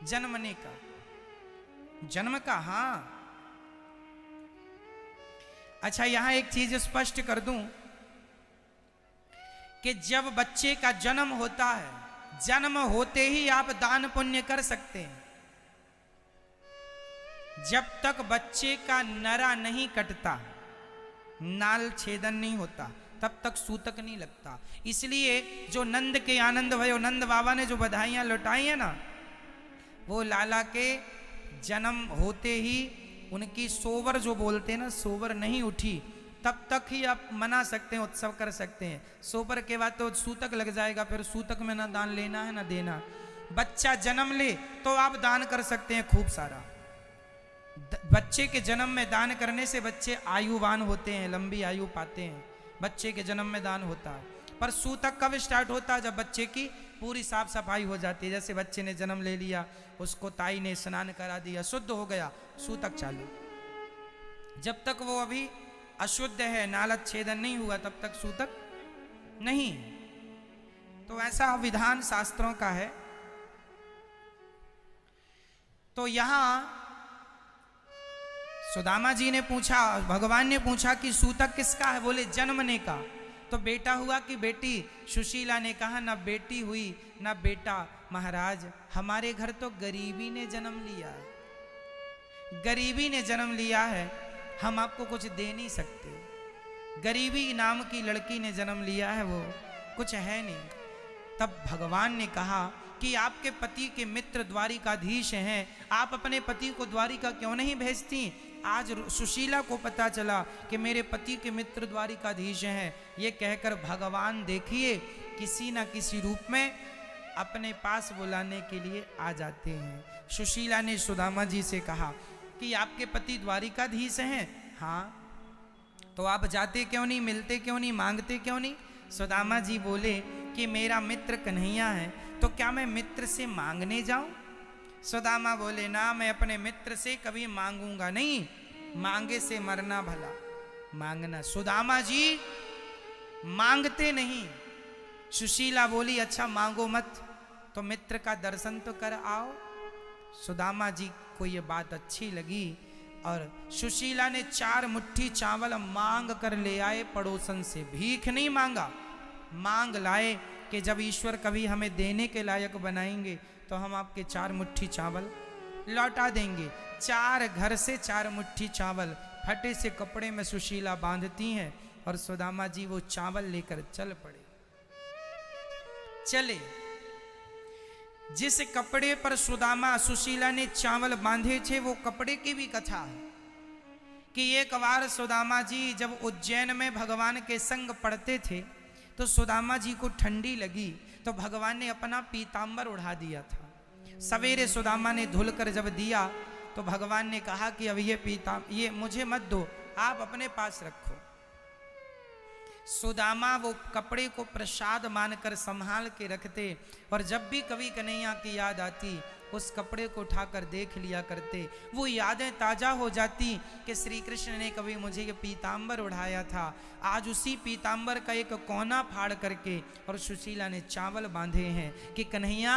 [SPEAKER 1] जन्मने का, जन्म का, हां। अच्छा, यहां एक चीज स्पष्ट कर दूं कि जब बच्चे का जन्म होता है, जन्म होते ही आप दान पुण्य कर सकते हैं। जब तक बच्चे का नरा नहीं कटता, नाल छेदन नहीं होता, तब तक सूतक नहीं लगता। इसलिए जो नंद के आनंद भयो, नंद बाबा ने जो बधाइयां लौटाई है ना, वो लाला के जन्म होते ही उनकी सोवर जो बोलते हैं ना, सोवर नहीं उठी, तब तक ही आप मना सकते हैं, उत्सव कर सकते हैं। सोवर के बाद तो सूतक लग जाएगा, फिर सूतक में ना दान लेना है ना देना। बच्चा जन्म ले तो आप दान कर सकते हैं खूब सारा। बच्चे के जन्म में दान करने से बच्चे आयुवान होते हैं, लंबी आयु पाते हैं। बच्चे के जन्म में दान होता है। पर सूतक कब स्टार्ट होता है? जब बच्चे की पूरी साफ सफाई हो जाती है। जैसे बच्चे ने जन्म ले लिया, उसको ताई ने स्नान करा दिया, शुद्ध हो गया, सूतक चालू। जब तक वो अभी अशुद्ध है, नालक छेदन नहीं हुआ, तब तक सूतक नहीं। तो ऐसा विधान शास्त्रों का है। तो यहां सुदामा जी ने पूछा, भगवान ने पूछा कि सूतक किसका है? बोले जन्मने का। तो बेटा हुआ कि बेटी? सुशीला ने कहा ना बेटी हुई ना बेटा, महाराज हमारे घर तो गरीबी ने जन्म लिया है, गरीबी ने जन्म लिया है, हम आपको कुछ दे नहीं सकते। गरीबी नाम की लड़की ने जन्म लिया है, वो कुछ है नहीं। तब भगवान ने कहा कि आपके पति के मित्र द्वारिकाधीश हैं, आप अपने पति को द्वारिका क्यों नहीं भेजती? आज सुशीला को पता चला कि मेरे पति के मित्र द्वारिकाधीश हैं। ये कहकर भगवान देखिए किसी न किसी रूप में अपने पास बुलाने के लिए आ जाते हैं। सुशीला ने सुदामा जी से कहा कि आपके पति द्वारिकाधीश हैं? हाँ। तो आप जाते क्यों नहीं, मिलते क्यों नहीं, मांगते क्यों नहीं? सुदामा जी बोले कि मेरा मित्र कन्हैया है, तो क्या मैं मित्र से मांगने जाऊं? सुदामा बोले ना, मैं अपने मित्र से कभी मांगूंगा नहीं, मांगे से मरना भला मांगना। सुदामा जी मांगते नहीं। सुशीला बोली अच्छा मांगो मत, तो मित्र का दर्शन तो कर आओ। सुदामा जी को ये बात अच्छी लगी और सुशीला ने 4 मुट्ठी चावल मांग कर ले आए पड़ोसन से। भीख नहीं मांगा, मांग लाए कि जब ईश्वर कभी हमें देने के लायक बनाएंगे तो हम आपके 4 मुट्ठी चावल लौटा देंगे। 4 घर से 4 मुट्ठी चावल फटे से कपड़े में सुशीला बांधती हैं और सुदामा जी वो चावल लेकर चल पड़े। चले जिस कपड़े पर सुशीला ने चावल बांधे थे, वो कपड़े की भी कथा है कि एक बार सुदामा जी जब उज्जैन में भगवान के संग पढ़ते थे तो सुदामा जी को ठंडी लगी, तो भगवान ने अपना पीतांबर उड़ा दिया था। सवेरे सुदामा ने धुलकर जब दिया तो भगवान ने कहा कि अब ये मुझे मत दो, आप अपने पास रखो। सुदामा वो कपड़े को प्रसाद मानकर संभाल के रखते और जब भी कभी कन्हैया की याद आती उस कपड़े को उठाकर देख लिया करते। वो यादें ताजा हो जाती कि श्री कृष्ण ने कभी मुझे ये पीतांबर उड़ाया था। आज उसी पीतांबर का एक कोना फाड़ करके और सुशीला ने चावल बांधे हैं कि कन्हैया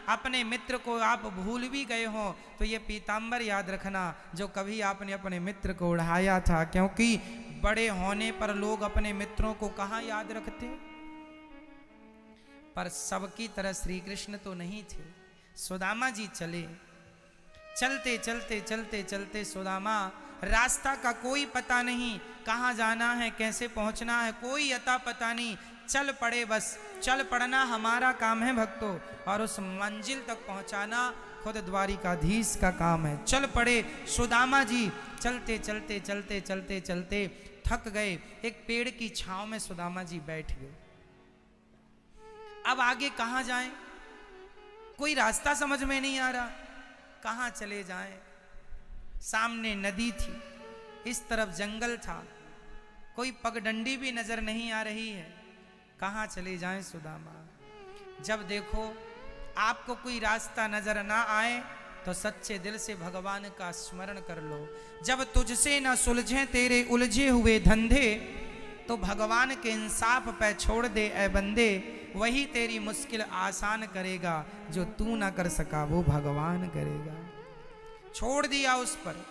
[SPEAKER 1] अपने मित्र को आप भूल भी गए हो तो ये पीतांबर याद रखना जो कभी आपने अपने मित्र को उड़ाया था। क्योंकि बड़े होने पर लोग अपने मित्रों को कहाँ याद रखते, पर सबकी तरह श्री कृष्ण तो नहीं थे। सुदामा जी चले, चलते चलते चलते चलते सुदामा, रास्ता का कोई पता नहीं, कहाँ जाना है कैसे पहुंचना है कोई अता पता नहीं, चल पड़े, बस चल पड़ना हमारा काम है भक्तों, और उस मंजिल तक पहुंचाना खुद द्वारिकाधीश का काम है। चल पड़े सुदामा जी, चलते चलते चलते चलते चलते थक गए। एक पेड़ की छांव में सुदामा जी बैठ गए। अब आगे कहाँ जाएं, कोई रास्ता समझ में नहीं आ रहा, कहाँ चले जाएं। सामने नदी थी, इस तरफ जंगल था, कोई पगडंडी भी नजर नहीं आ रही है, कहाँ चले जाएं सुदामा। जब देखो आपको कोई रास्ता नजर ना आए तो सच्चे दिल से भगवान का स्मरण कर लो। जब तुझसे न सुलझे तेरे उलझे हुए धंधे तो भगवान के इंसाफ पे छोड़ दे ए बंदे, वही तेरी मुश्किल आसान करेगा, जो तू ना कर सका वो भगवान करेगा। छोड़ दिया उस पर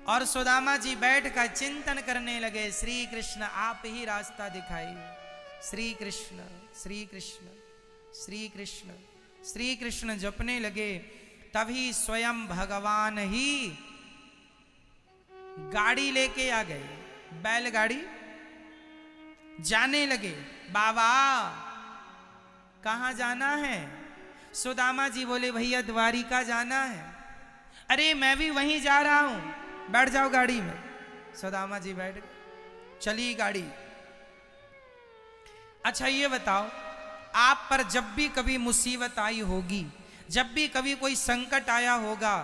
[SPEAKER 1] और सुदामा जी बैठ कर चिंतन करने लगे, श्री कृष्ण आप ही रास्ता दिखाइए, श्री कृष्ण श्री कृष्ण श्री कृष्ण श्री कृष्ण जपने लगे। तभी स्वयं भगवान ही गाड़ी लेके आ गए, बैलगाड़ी। जाने लगे, बाबा कहाँ जाना है? सुदामा जी बोले, भैया द्वारिका जाना है। अरे मैं भी वहीं जा रहा हूं, बैठ जाओ गाड़ी में। सुदामा जी बैठ गए, चली गाड़ी। अच्छा ये बताओ, आप पर जब भी कभी मुसीबत आई होगी, जब भी कभी कोई संकट आया होगा,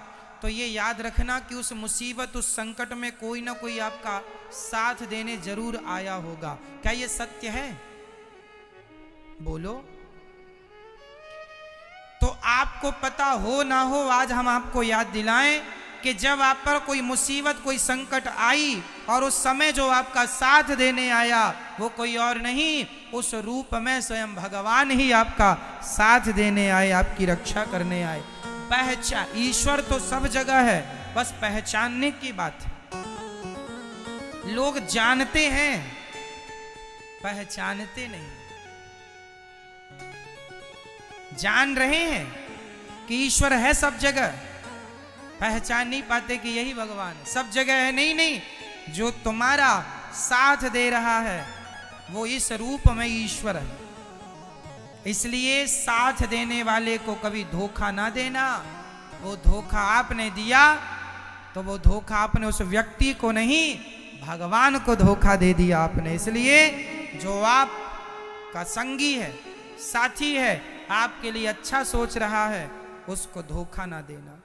[SPEAKER 1] तो ये याद रखना कि उस मुसीबत, उस संकट में कोई ना कोई आपका साथ देने जरूर आया होगा। क्या ये सत्य है? बोलो। तो आपको पता हो ना हो, आज हम आपको याद दिलाएं कि जब आप पर कोई मुसीबत, कोई संकट आई और उस समय जो आपका साथ देने आया वो कोई और नहीं, उस रूप में स्वयं भगवान ही आपका साथ देने आए, आपकी रक्षा करने आए। पहचान, ईश्वर तो सब जगह है, बस पहचानने की बात है। लोग जानते हैं, पहचानते नहीं। जान रहे हैं कि ईश्वर है सब जगह, पहचान नहीं पाते कि यही भगवान है। सब जगह है, नहीं नहीं, जो तुम्हारा साथ दे रहा है वो इस रूप में ईश्वर है। इसलिए साथ देने वाले को कभी धोखा ना देना। वो धोखा आपने दिया तो वो धोखा आपने उस व्यक्ति को नहीं, भगवान को धोखा दे दिया आपने। इसलिए जो आपका संगी है, साथी है, आपके लिए अच्छा सोच रहा है, उसको धोखा ना देना।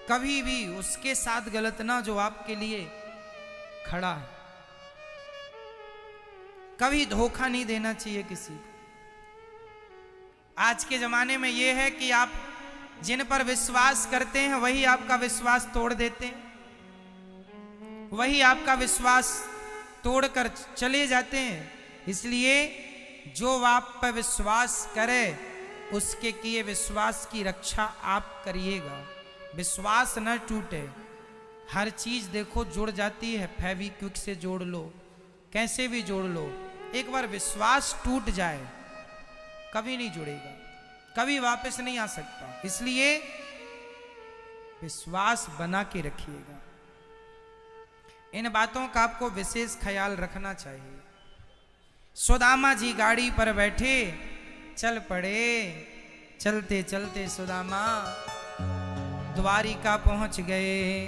[SPEAKER 1] कभी भी उसके साथ गलत ना जो आपके लिए खड़ा है। कभी धोखा नहीं देना चाहिए किसी को। आज के जमाने में यह है कि आप जिन पर विश्वास करते हैं वही आपका विश्वास तोड़ देते हैं, वही आपका विश्वास तोड़कर चले जाते हैं। इसलिए जो आप पर विश्वास करे उसके किए विश्वास की रक्षा आप करिएगा। विश्वास न टूटे। हर चीज देखो जुड़ जाती है, फेविक्विक से जोड़ लो, कैसे भी जोड़ लो, एक बार विश्वास टूट जाए कभी नहीं जुड़ेगा, कभी वापस नहीं आ सकता। इसलिए विश्वास बना के रखिएगा। इन बातों का आपको विशेष ख्याल रखना चाहिए। सुदामा जी गाड़ी पर बैठे चल पड़े। चलते चलते सुदामा द्वारिका पहुंच गए।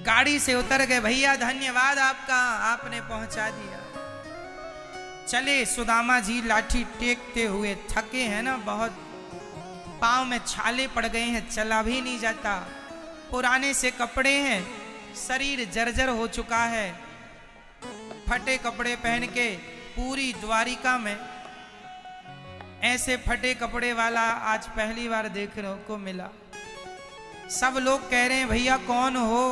[SPEAKER 1] गाड़ी से उतर गए। भैया धन्यवाद आपका, आपने पहुंचा दिया। चले सुदामा जी लाठी टेकते हुए, थके हैं ना बहुत, पांव में छाले पड़ गए हैं, चला भी नहीं जाता। पुराने से कपड़े हैं, शरीर जर्जर हो चुका है। फटे कपड़े पहन के पूरी द्वारिका में ऐसे फटे कपड़े वाला आज पहली बार देखने को मिला। सब लोग कह रहे हैं भैया कौन हो?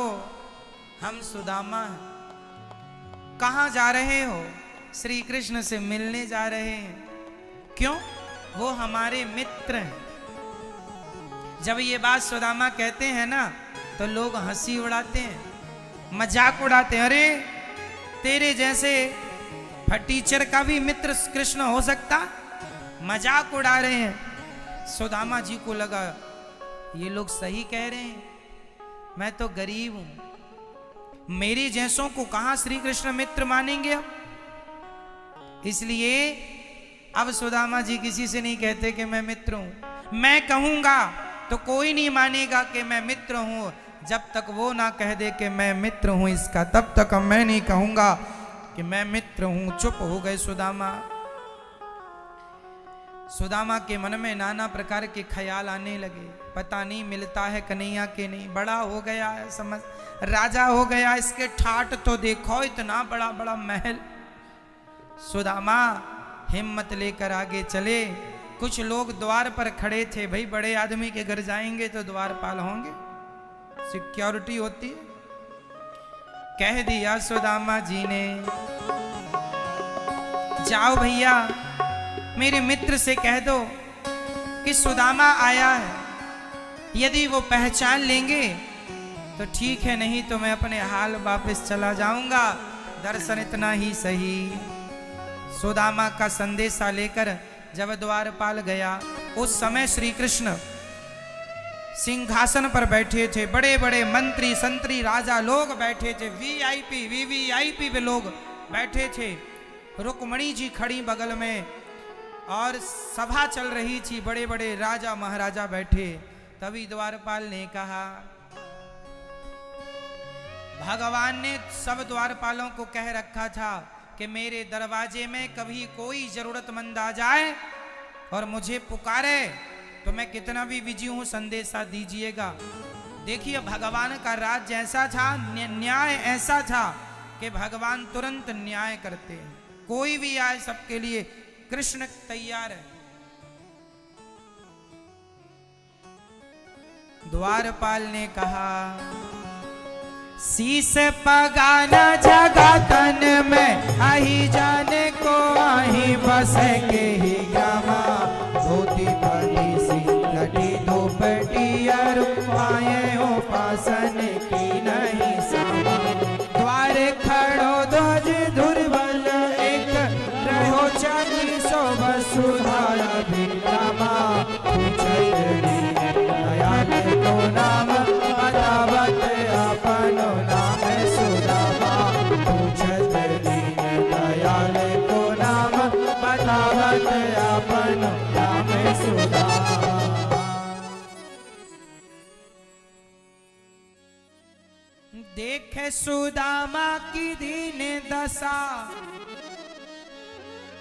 [SPEAKER 1] हम सुदामा हैं। कहाँ जा रहे हो? श्री कृष्ण से मिलने जा रहे हैं। क्यों? वो हमारे मित्र हैं। जब ये बात सुदामा कहते हैं ना तो लोग हंसी उड़ाते हैं, मजाक उड़ाते हैं। अरे तेरे जैसे फटीचर का भी मित्र कृष्ण हो सकता? मजाक उड़ा रहे हैं। सुदामा जी को लगा ये लोग सही कह रहे हैं, मैं तो गरीब हूं, मेरे जैसों को कहां श्री कृष्ण मित्र मानेंगे अब। इसलिए अब सुदामा जी किसी से नहीं कहते कि मैं मित्र हूं। मैं कहूंगा तो कोई नहीं मानेगा कि मैं मित्र हूं। जब तक वो ना कह दे कि मैं मित्र हूं इसका, तब तक मैं नहीं कहूंगा कि मैं मित्र हूं। चुप हो गए सुदामा। सुदामा के मन में नाना प्रकार के ख्याल आने लगे। पता नहीं मिलता है कन्हैया के नहीं, बड़ा हो गया है, समझ राजा हो गया, इसके ठाट तो देखो, इतना बड़ा बड़ा महल। सुदामा हिम्मत लेकर आगे चले। कुछ लोग द्वार पर खड़े थे। भाई बड़े आदमी के घर जाएंगे तो द्वारपाल होंगे, सिक्योरिटी होती है। कह दिया सुदामा जी ने, जाओ भैया मेरे मित्र से कह दो कि सुदामा आया है। यदि वो पहचान लेंगे तो ठीक है, नहीं तो मैं अपने हाल वापस चला जाऊंगा, दर्शन इतना ही सही। सुदामा का संदेशा लेकर जब द्वारपाल गया, उस समय श्री कृष्ण सिंहासन पर बैठे थे, बड़े बड़े मंत्री संतरी राजा लोग बैठे थे, वीआईपी वीवीआईपी पे लोग बैठे थे, रुक्मणी जी खड़ी बगल में और सभा चल रही थी, बड़े बड़े राजा महाराजा बैठे। तभी द्वारपाल ने कहा, भगवान ने सब द्वारपालों को कह रखा था कि मेरे दरवाजे में कभी कोई जरूरतमंद आ जाए और मुझे पुकारे तो मैं कितना भी बिजी हूं, संदेशा दीजिएगा। देखिए भगवान का राज जैसा था, न्याय ऐसा था कि भगवान तुरंत न्याय करते हैं, कोई भी आए सबके लिए कृष्ण तैयार है। द्वारपाल ने कहा, शीश पगाना जगा तन में, आही जाने को आही बस के ही ग्रामा, धोती पड़ी सी लटी दोपटी और आए हो पासन की नहीं सामा, द्वार खड़ो ध्वज दुर्बल एक, रहो चाकी सो वसुधारा भी रामा, दयाल को नाम बतावत अपनो नाम सुदामा, पूछत दयाल को नाम बतावत अपनो नाम सुदामा। देखे सुदामा की दीन दशा,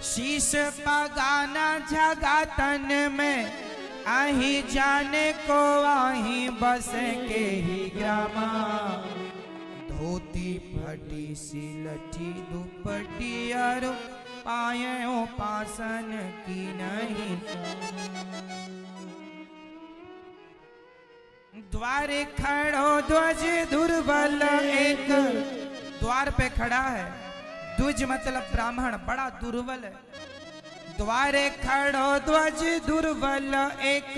[SPEAKER 1] शीश पगाना जगा तन में, आही जाने को आही बस के ही ग्रामा, धोती फटी सी लठी दुपट्टी और पायों पासन की नहीं, द्वारे खड़ो ध्वज दुर्बल एक, द्वार पे खड़ा है, ध्वज मतलब ब्राह्मण, बड़ा दुर्बल है, द्वारे खड़ो ध्वज दुर्बल एक,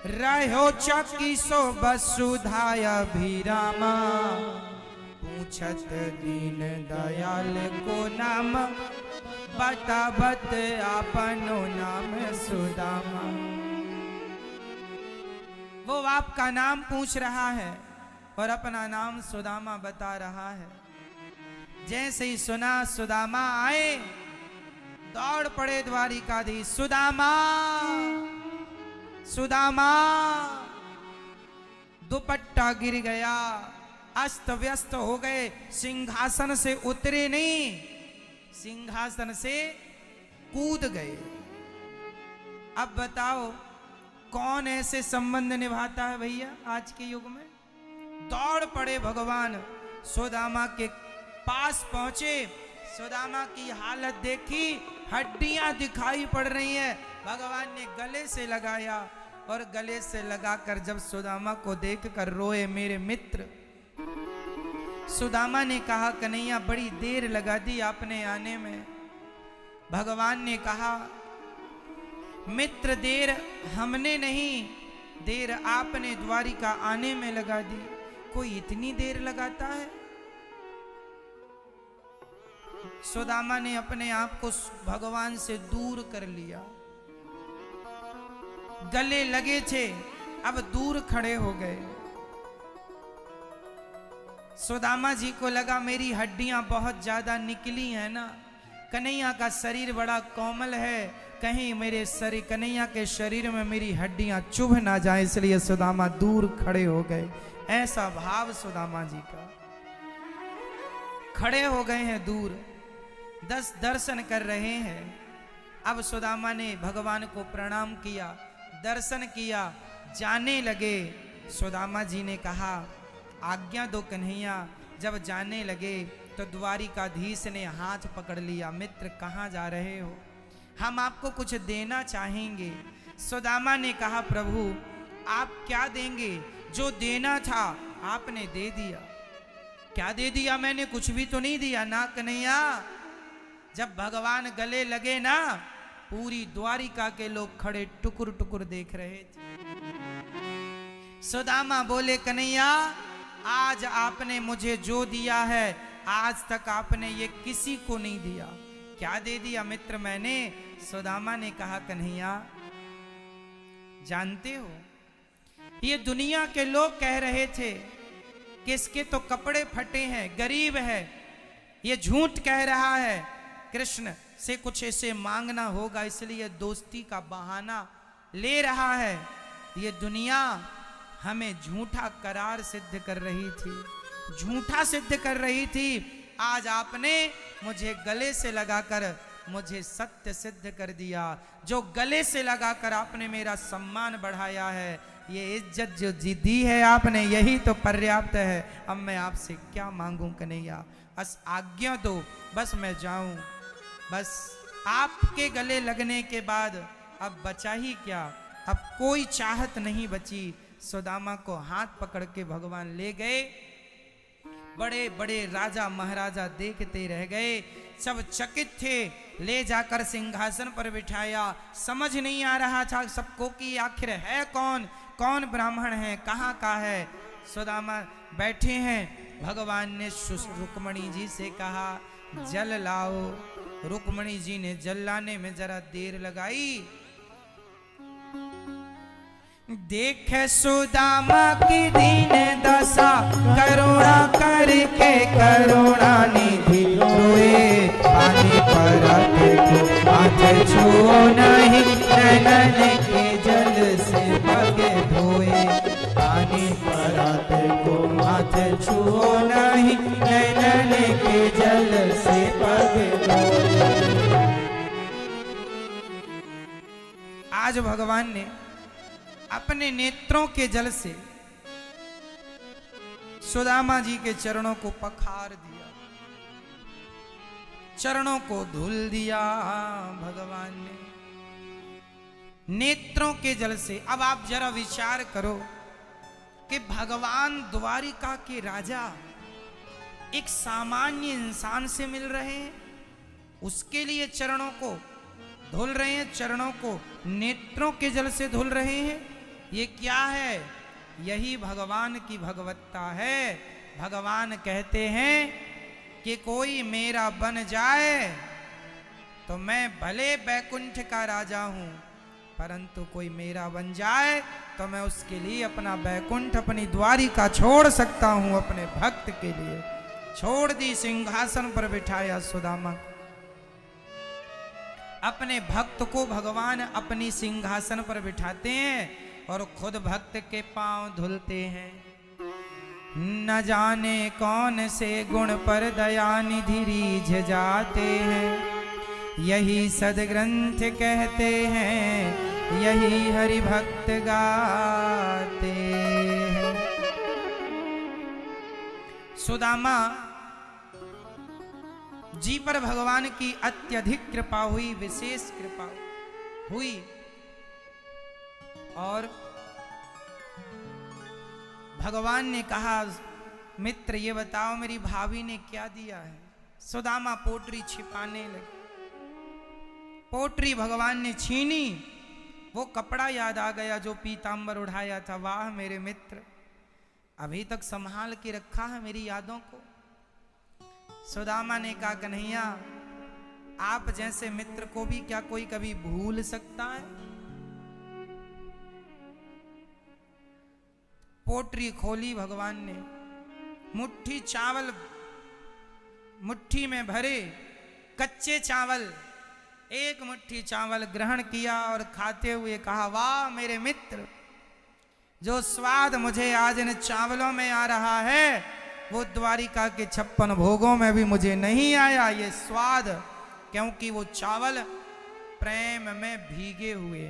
[SPEAKER 1] रहो चकी सो वसुधाया भी रामा, पूछत दीन दयाल को नाम बतावत अपनो नाम सुदामा। वो आपका नाम पूछ रहा है और अपना नाम सुदामा बता रहा है। जैसे ही सुना सुदामा आए, दौड़ पड़े द्वारिकाधीश, सुदामा सुदामा, दुपट्टा गिर गया, अस्त व्यस्त हो गए, सिंहासन से उतरे नहीं, सिंहासन से कूद गए। अब बताओ कौन ऐसे संबंध निभाता है भैया आज के युग में? दौड़ पड़े भगवान, सुदामा के पास पहुंचे, सुदामा की हालत देखी, हड्डियां दिखाई पड़ रही हैं, भगवान ने गले से लगाया और गले से लगाकर जब सुदामा को देखकर रोए मेरे मित्र। सुदामा ने कहा, कन्हैया बड़ी देर लगा दी आपने आने में। भगवान ने कहा, मित्र देर हमने नहीं, देर आपने द्वारिका आने में लगा दी। कोई इतनी देर लगाता है? सुदामा ने अपने आप को भगवान से दूर कर लिया, गले लगे थे, अब दूर खड़े हो गए। सुदामा जी को लगा मेरी हड्डियां बहुत ज्यादा निकली हैं ना, कन्हैया का शरीर बड़ा कोमल है, कहीं मेरे शरीर कन्हैया के शरीर में मेरी हड्डियां चुभ ना जाए, इसलिए सुदामा दूर खड़े हो गए। ऐसा भाव सुदामा जी का, खड़े हो गए हैं दूर, दर्शन कर रहे हैं। अब सुदामा ने भगवान को प्रणाम किया, दर्शन किया, जाने लगे। सुदामा जी ने कहा, आज्ञा दो कन्हैया। जब जाने लगे तो द्वारिकाधीश ने हाथ पकड़ लिया, मित्र कहाँ जा रहे हो? हम आपको कुछ देना चाहेंगे। सुदामा ने कहा, प्रभु आप क्या देंगे? जो देना था आपने दे दिया। क्या दे दिया मैंने? कुछ भी तो नहीं दिया ना कन्हैया। जब भगवान गले लगे ना, पूरी द्वारिका के लोग खड़े टुकुर टुकुर देख रहे थे। सुदामा बोले, कन्हैया आज आपने मुझे जो दिया है आज तक आपने ये किसी को नहीं दिया। क्या दे दिया मित्र मैंने? सुदामा ने कहा कन्हैया जानते हो ये दुनिया के लोग कह रहे थे कि इसके तो कपड़े फटे हैं, गरीब है, ये झूठ कह रहा है, कृष्ण से कुछ ऐसे मांगना होगा इसलिए दोस्ती का बहाना ले रहा है। ये दुनिया हमें झूठा करार सिद्ध कर रही थी, झूठा सिद्ध कर रही थी। आज आपने मुझे गले से लगाकर मुझे सत्य सिद्ध कर दिया। जो गले से लगाकर आपने मेरा सम्मान बढ़ाया है, ये इज्जत जो दी है आपने, यही तो पर्याप्त है। अब मैं आपसे क्या मांगूं कन्हैया, बस आज्ञा दो, बस मैं जाऊं। बस आपके गले लगने के बाद अब बचा ही क्या, अब कोई चाहत नहीं बची। सुदामा को हाथ पकड़ के भगवान ले गए। बड़े बड़े राजा महाराजा देखते रह गए, सब चकित थे। ले जाकर सिंहासन पर बिठाया। समझ नहीं आ रहा था सबको कि आखिर है कौन, कौन ब्राह्मण है, कहाँ का है। सुदामा बैठे हैं। भगवान ने रुक्मणी जी से कहा जल लाओ। रुक्मणी जी ने जल लाने में जरा देर लगाई। देखे सुदामा की दीन दशा, करुणा करके करुणा निधि रोए। पानी परत को हाथ छुओ नहीं, नैनन के जल से पग धोए। पानी परत को हाथ छुओ नहीं, नैनन के जल से पग धोए। आज भगवान ने अपने नेत्रों के जल से सुदामा जी के चरणों को पखार दिया, चरणों को धुल दिया भगवान ने नेत्रों के जल से। अब आप जरा विचार करो कि भगवान द्वारिका के राजा एक सामान्य इंसान से मिल रहे हैं, उसके लिए चरणों को धुल रहे हैं, चरणों को नेत्रों के जल से धुल रहे हैं। ये क्या है? यही भगवान की भगवत्ता है। भगवान कहते हैं कि कोई मेरा बन जाए तो मैं भले बैकुंठ का राजा हूं, परंतु कोई मेरा बन जाए तो मैं उसके लिए अपना बैकुंठ, अपनी द्वारिका छोड़ सकता हूं। अपने भक्त के लिए छोड़ दी, सिंहासन पर बिठाया सुदामा। अपने भक्त को भगवान अपनी सिंहासन पर बिठाते हैं और खुद भक्त के पांव धुलते हैं। न जाने कौन से गुण पर दया निधि रीझ जाते हैं, यही सदग्रंथ कहते हैं, यही हरि भक्त गाते हैं। सुदामा जी पर भगवान की अत्यधिक कृपा हुई, विशेष कृपा हुई। और भगवान ने कहा मित्र ये बताओ मेरी भाभी ने क्या दिया है। सुदामा पोटरी छिपाने लगे। पोटरी भगवान ने छीनी, वो कपड़ा याद आ गया जो पीतांबर उठाया था। वाह मेरे मित्र, अभी तक संभाल के रखा है मेरी यादों को। सुदामा ने कहा कन्हैया आप जैसे मित्र को भी क्या कोई कभी भूल सकता है? पोटरी खोली भगवान ने, मुट्ठी चावल मुट्ठी में भरे, कच्चे चावल, एक मुट्ठी चावल ग्रहण किया और खाते हुए कहा वाह मेरे मित्र, जो स्वाद मुझे आज इन चावलों में आ रहा है वो द्वारिका के 56 भोगों में भी मुझे नहीं आया ये स्वाद, क्योंकि वो चावल प्रेम में भीगे हुए,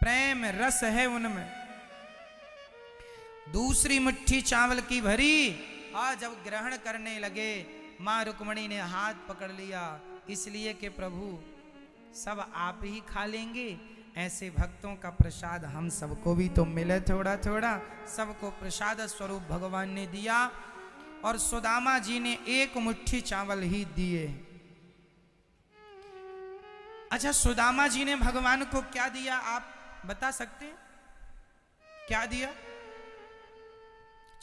[SPEAKER 1] प्रेम रस है उनमें। दूसरी मुट्ठी चावल की भरी और जब ग्रहण करने लगे मां रुक्मणी ने हाथ पकड़ लिया, इसलिए कि प्रभु सब आप ही खा लेंगे, ऐसे भक्तों का प्रसाद हम सबको भी तो मिले थोड़ा थोड़ा। सबको प्रसाद स्वरूप भगवान ने दिया और सुदामा जी ने एक मुट्ठी चावल ही दिए। अच्छा सुदामा जी ने भगवान को क्या दिया आप बता सकते हैं? क्या दिया?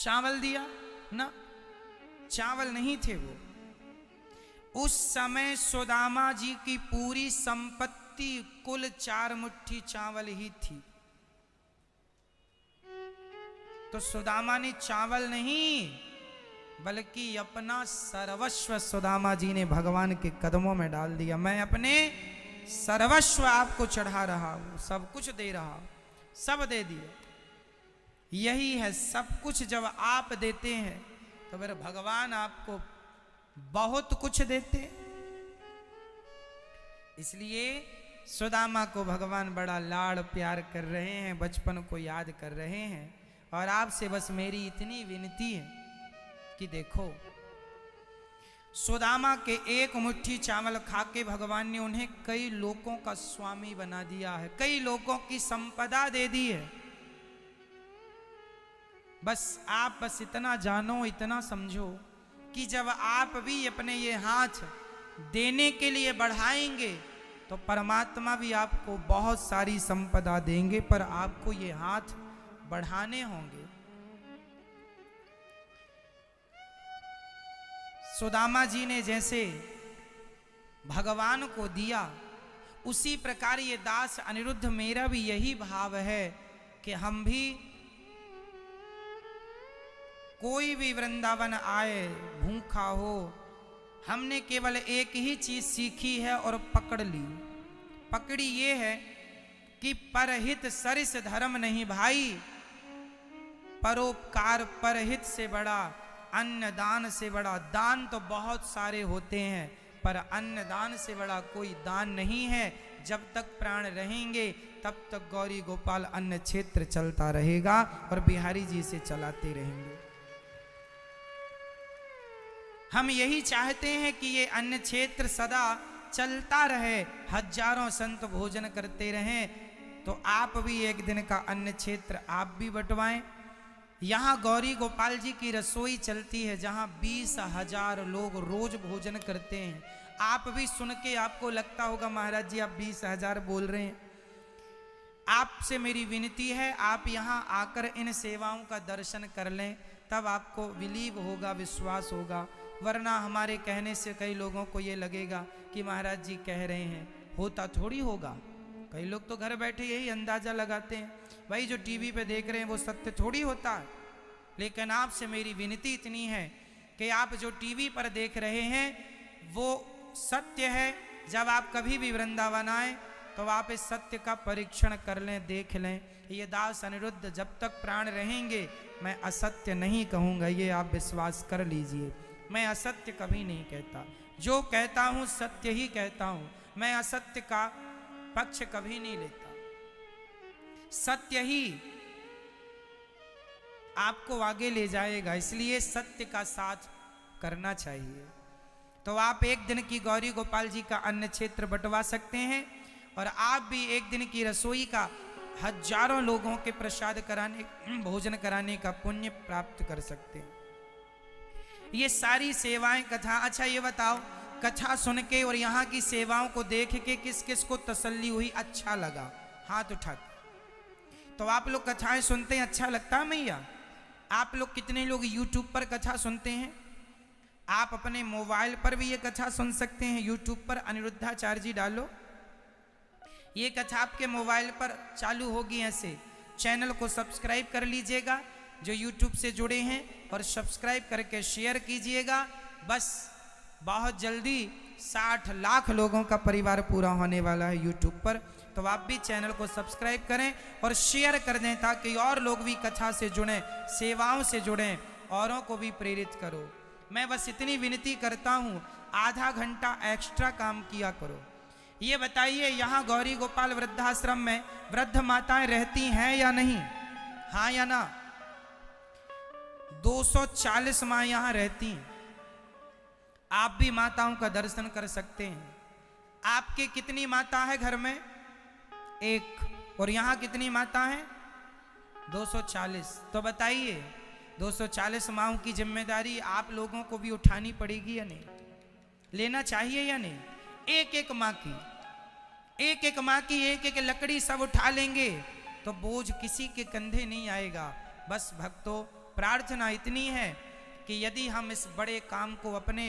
[SPEAKER 1] चावल दिया ना, चावल नहीं थे वो। उस समय सुदामा जी की पूरी संपत्ति कुल 4 मुट्ठी चावल ही थी। तो सुदामा ने चावल नहीं बल्कि अपना सर्वस्व सुदामा जी ने भगवान के कदमों में डाल दिया। मैं अपने सर्वस्व आपको चढ़ा रहा हूं, सब कुछ दे रहा हूं, सब दे दिए। यही है, सब कुछ जब आप देते हैं तो फिर भगवान आपको बहुत कुछ देते हैं। इसलिए सुदामा को भगवान बड़ा लाड़ प्यार कर रहे हैं, बचपन को याद कर रहे हैं। और आपसे बस मेरी इतनी विनती है कि देखो, सुदामा के 1 मुट्ठी चावल खा के भगवान ने उन्हें कई लोगों का स्वामी बना दिया है, कई लोगों की संपदा दे दी है। आप बस इतना जानो, इतना समझो कि जब आप भी अपने ये हाथ देने के लिए बढ़ाएंगे तो परमात्मा भी आपको बहुत सारी संपदा देंगे, पर आपको ये हाथ बढ़ाने होंगे। सुदामा जी ने जैसे भगवान को दिया, उसी प्रकार ये दास अनिरुद्ध, मेरा भी यही भाव है कि हम भी कोई भी वृंदावन आए भूखा हो, हमने केवल एक ही चीज सीखी है और पकड़ ली। पकड़ी ये है कि परहित सरिस धर्म नहीं भाई, परोपकार परहित से बड़ा, अन्नदान से बड़ा। दान तो बहुत सारे होते हैं पर अन्नदान से बड़ा कोई दान नहीं है। जब तक प्राण रहेंगे तब तक गौरी गोपाल अन्न क्षेत्र चलता रहेगा और बिहारी जी से चलाते रहेंगे। हम यही चाहते हैं कि ये अन्न क्षेत्र सदा चलता रहे, हजारों संत भोजन करते रहें। तो आप भी एक दिन का अन्न क्षेत्र आप भी बंटवाएं। यहाँ गौरी गोपाल जी की रसोई चलती है जहाँ 20,000 लोग रोज भोजन करते हैं। आप भी सुन के आपको लगता होगा महाराज जी आप 20,000 बोल रहे हैं। आपसे मेरी विनती है, आप यहाँ आकर इन सेवाओं का दर्शन कर लें, तब आपको बिलीव होगा, विश्वास होगा। वरना हमारे कहने से कई लोगों को ये लगेगा कि महाराज जी कह रहे हैं, होता थोड़ी होगा। कई लोग तो घर बैठे यही अंदाजा लगाते हैं, भाई जो टीवी पे देख रहे हैं वो सत्य थोड़ी होता है। लेकिन आपसे मेरी विनती इतनी है कि आप जो टीवी पर देख रहे हैं वो सत्य है। जब आप कभी भी वृंदावन आए तो आप इस सत्य का परीक्षण कर लें, देख लें। ये दास अनिरुद्ध जब तक प्राण रहेंगे मैं असत्य नहीं कहूँगा, ये आप विश्वास कर लीजिए। मैं असत्य कभी नहीं कहता, जो कहता हूँ सत्य ही कहता हूँ। मैं असत्य का पक्ष कभी नहीं लेता, सत्य ही आपको आगे ले जाएगा। इसलिए सत्य का साथ करना चाहिए। तो आप एक दिन की गौरी गोपाल जी का अन्न क्षेत्र बंटवा सकते हैं और आप भी एक दिन की रसोई का हजारों लोगों के प्रसाद कराने, भोजन कराने का पुण्य प्राप्त कर सकते हैं। ये सारी सेवाएं कथा। अच्छा ये बताओ, कथा सुन के और यहाँ की सेवाओं को देख के किस किस को तसल्ली हुई, अच्छा लगा? हाथ उठा। तो आप लोग कथाएं सुनते हैं, अच्छा लगता है मैया? आप लोग कितने लोग यूट्यूब पर कथा सुनते हैं? आप अपने मोबाइल पर भी ये कथा सुन सकते हैं। यूट्यूब पर अनिरुद्धाचार्य जी डालो, ये कथा आपके मोबाइल पर चालू होगी। ऐसे चैनल को सब्सक्राइब कर लीजिएगा जो यूट्यूब से जुड़े हैं, और सब्सक्राइब करके शेयर कीजिएगा। बस बहुत जल्दी 60 लाख लोगों का परिवार पूरा होने वाला है यूट्यूब पर। तो आप भी चैनल को सब्सक्राइब करें और शेयर कर दें ताकि और लोग भी कथा से जुड़ें, सेवाओं से जुड़ें, औरों को भी प्रेरित करो। मैं बस इतनी विनती करता हूँ, आधा घंटा एक्स्ट्रा काम किया करो। ये बताइए, यहाँ गौरी गोपाल वृद्धाश्रम में वृद्ध माताएं रहती हैं या नहीं? हाँ या ना? 240 माँ यहाँ रहती हैं। आप भी माताओं का दर्शन कर सकते हैं। आपके कितनी माता है घर में? 1। और यहाँ कितनी माता है? 240। तो बताइए 240 माँओं की जिम्मेदारी आप लोगों को भी उठानी पड़ेगी या नहीं? लेना चाहिए या नहीं? एक एक माँ की एक एक लकड़ी सब उठा लेंगे तो बोझ किसी के कंधे नहीं आएगा। बस भक्तों, प्रार्थना इतनी है कि यदि हम इस बड़े काम को अपने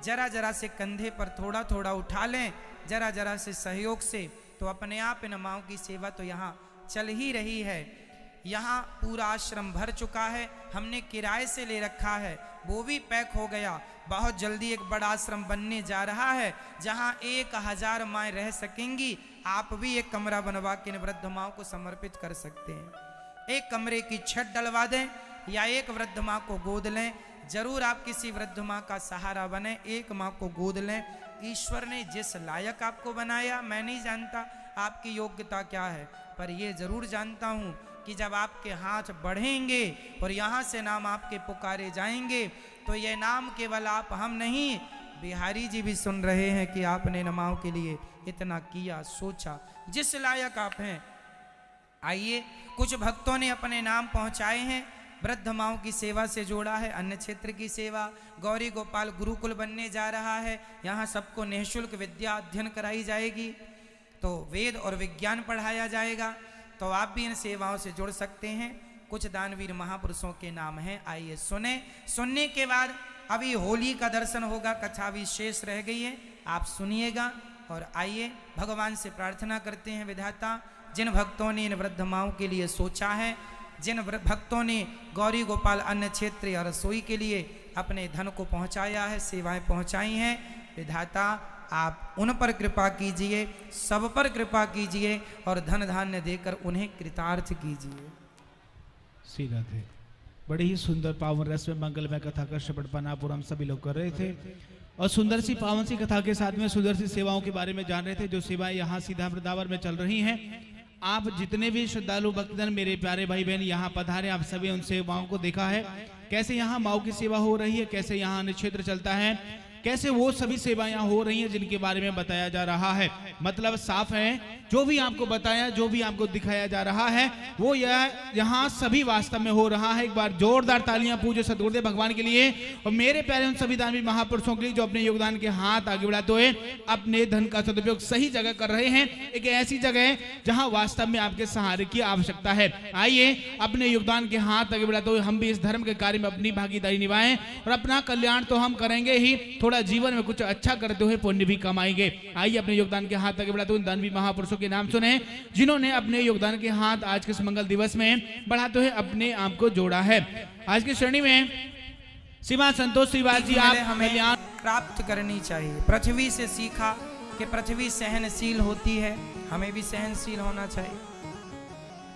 [SPEAKER 1] जरा जरा से कंधे पर थोड़ा थोड़ा उठा लें, जरा जरा से सहयोग से, तो अपने आप इन माँओं की सेवा तो यहाँ चल ही रही है। यहाँ पूरा आश्रम भर चुका है, हमने किराए से ले रखा है, वो भी पैक हो गया। बहुत जल्दी एक बड़ा आश्रम बनने जा रहा है जहाँ 1000 माएँ रह सकेंगी। आप भी एक कमरा बनवा के इन वृद्ध माँओं को समर्पित कर सकते हैं। एक कमरे की छत डलवा दें या एक वृद्ध माँ को गोद लें, जरूर आप किसी वृद्ध माँ का सहारा बने, एक माँ को गोद लें। ईश्वर ने जिस लायक आपको बनाया, मैं नहीं जानता आपकी योग्यता क्या है, पर ये जरूर जानता हूँ कि जब आपके हाथ बढ़ेंगे और यहाँ से नाम आपके पुकारे जाएंगे, तो ये नाम केवल आप हम नहीं, बिहारी जी भी सुन रहे हैं कि आपने नमाओं के लिए इतना किया, सोचा, जिस लायक आप हैं। आइए, कुछ भक्तों ने अपने नाम पहुँचाए हैं, वृद्ध माओं की सेवा से जोड़ा है, अन्य क्षेत्र की सेवा। गौरी गोपाल गुरुकुल बनने जा रहा है, यहाँ सबको निःशुल्क विद्या अध्ययन कराई जाएगी, तो वेद और विज्ञान पढ़ाया जाएगा। तो आप भी इन सेवाओं से जुड़ सकते हैं। कुछ दानवीर महापुरुषों के नाम हैं, आइए सुने। सुनने के बाद अभी होली का दर्शन होगा, कथा भी शेष रह गई है, आप सुनिएगा। और आइए भगवान से प्रार्थना करते हैं, विधाता जिन भक्तों ने इन वृद्ध माओं के लिए सोचा है, जिन भक्तों ने गौरी गोपाल अन्न क्षेत्र या रसोई के लिए अपने धन को पहुंचाया है, सेवाएं पहुंचाई हैं, विधाता आप उन पर कृपा कीजिए, सब पर कृपा कीजिए और धन धान्य देकर उन्हें कृतार्थ कीजिए।
[SPEAKER 2] सीधा थे। बड़ी ही सुंदर पावन रस में मंगलमय कथा का श्रवण पन्नापुर हम सभी लोग कर रहे थे और सुंदर सी पावन सी कथा के साथ में सुंदर सी सेवाओं के बारे में जान रहे थे, जो सेवाएं यहाँ सीधा वृंदावन में चल रही हैं। आप जितने भी श्रद्धालु भक्तजन मेरे प्यारे भाई बहन यहाँ पधारे, आप सभी उन सेवाओं को देखा है, कैसे यहाँ माओ की सेवा हो रही है, कैसे यहाँ अन्य क्षेत्र चलता है, कैसे वो सभी सेवाएं यहाँ हो रही हैं जिनके बारे में बताया जा रहा है। मतलब साफ है, जो भी आपको बताया, जो भी आपको दिखाया जा रहा है, वो यहाँ सभी वास्तव में हो रहा है। एक बार जोरदार तालियां पूज्य सद्गुरुदेव भगवान के लिए और मेरे प्यारे उन सभी दानवीर महापुरुषों के लिए जो अपने योगदान के हाथ आगे बढ़ाते हुए अपने धन का सदुपयोग सही जगह कर रहे हैं। एक ऐसी जगह है जहां वास्तव में आपके सहारे की आवश्यकता है। आइए अपने योगदान के हाथ आगे बढ़ाते हुए हम भी इस धर्म के कार्य में अपनी भागीदारी निभाएं और अपना कल्याण तो हम करेंगे ही, थोड़ा जीवन में कुछ अच्छा करते हुए पुण्य भी कमाएंगे। आइए अपने योगदान के हाथ आगे बढ़ाते हुए दानवीर महापुरुषों के नाम सुने, जिन्होंने अपने योगदान के हाथ आज के इस मंगल दिवस में बढ़ाते हुए अपने आप को जोड़ा है। आज की श्रेणी में श्रीमान संतोष श्रीवास जी आप
[SPEAKER 1] हमें प्राप्त करनी चाहिए। पृथ्वी से सीखा कि पृथ्वी सहनशील होती है, हमें भी सहनशील होना चाहिए।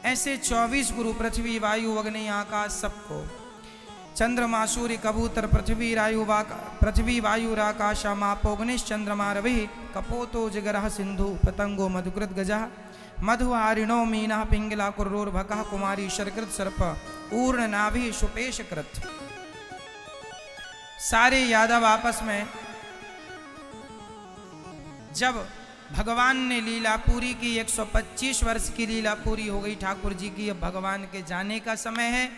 [SPEAKER 1] ऐसे 24 गुरु पृथ्वी वायु अग्नि आकाश सबको, चंद्रमा सूर्य कबूतर पृथ्वी वायु आकाशा मापोग्निश चंद्रमा रवि कपोतो जगरः सिंधु पतंगो मधुकृत गजः मधुहारिणो मीनः पिंगला कुर्रोर्भकः कुमारी शरकृत सर्प ऊर्ण नाभि सुपेश कृत। सारे यादव आपस में जब भगवान ने लीला पूरी की, 125 वर्ष की लीला पूरी हो गई ठाकुर जी की, अब भगवान के जाने का समय है।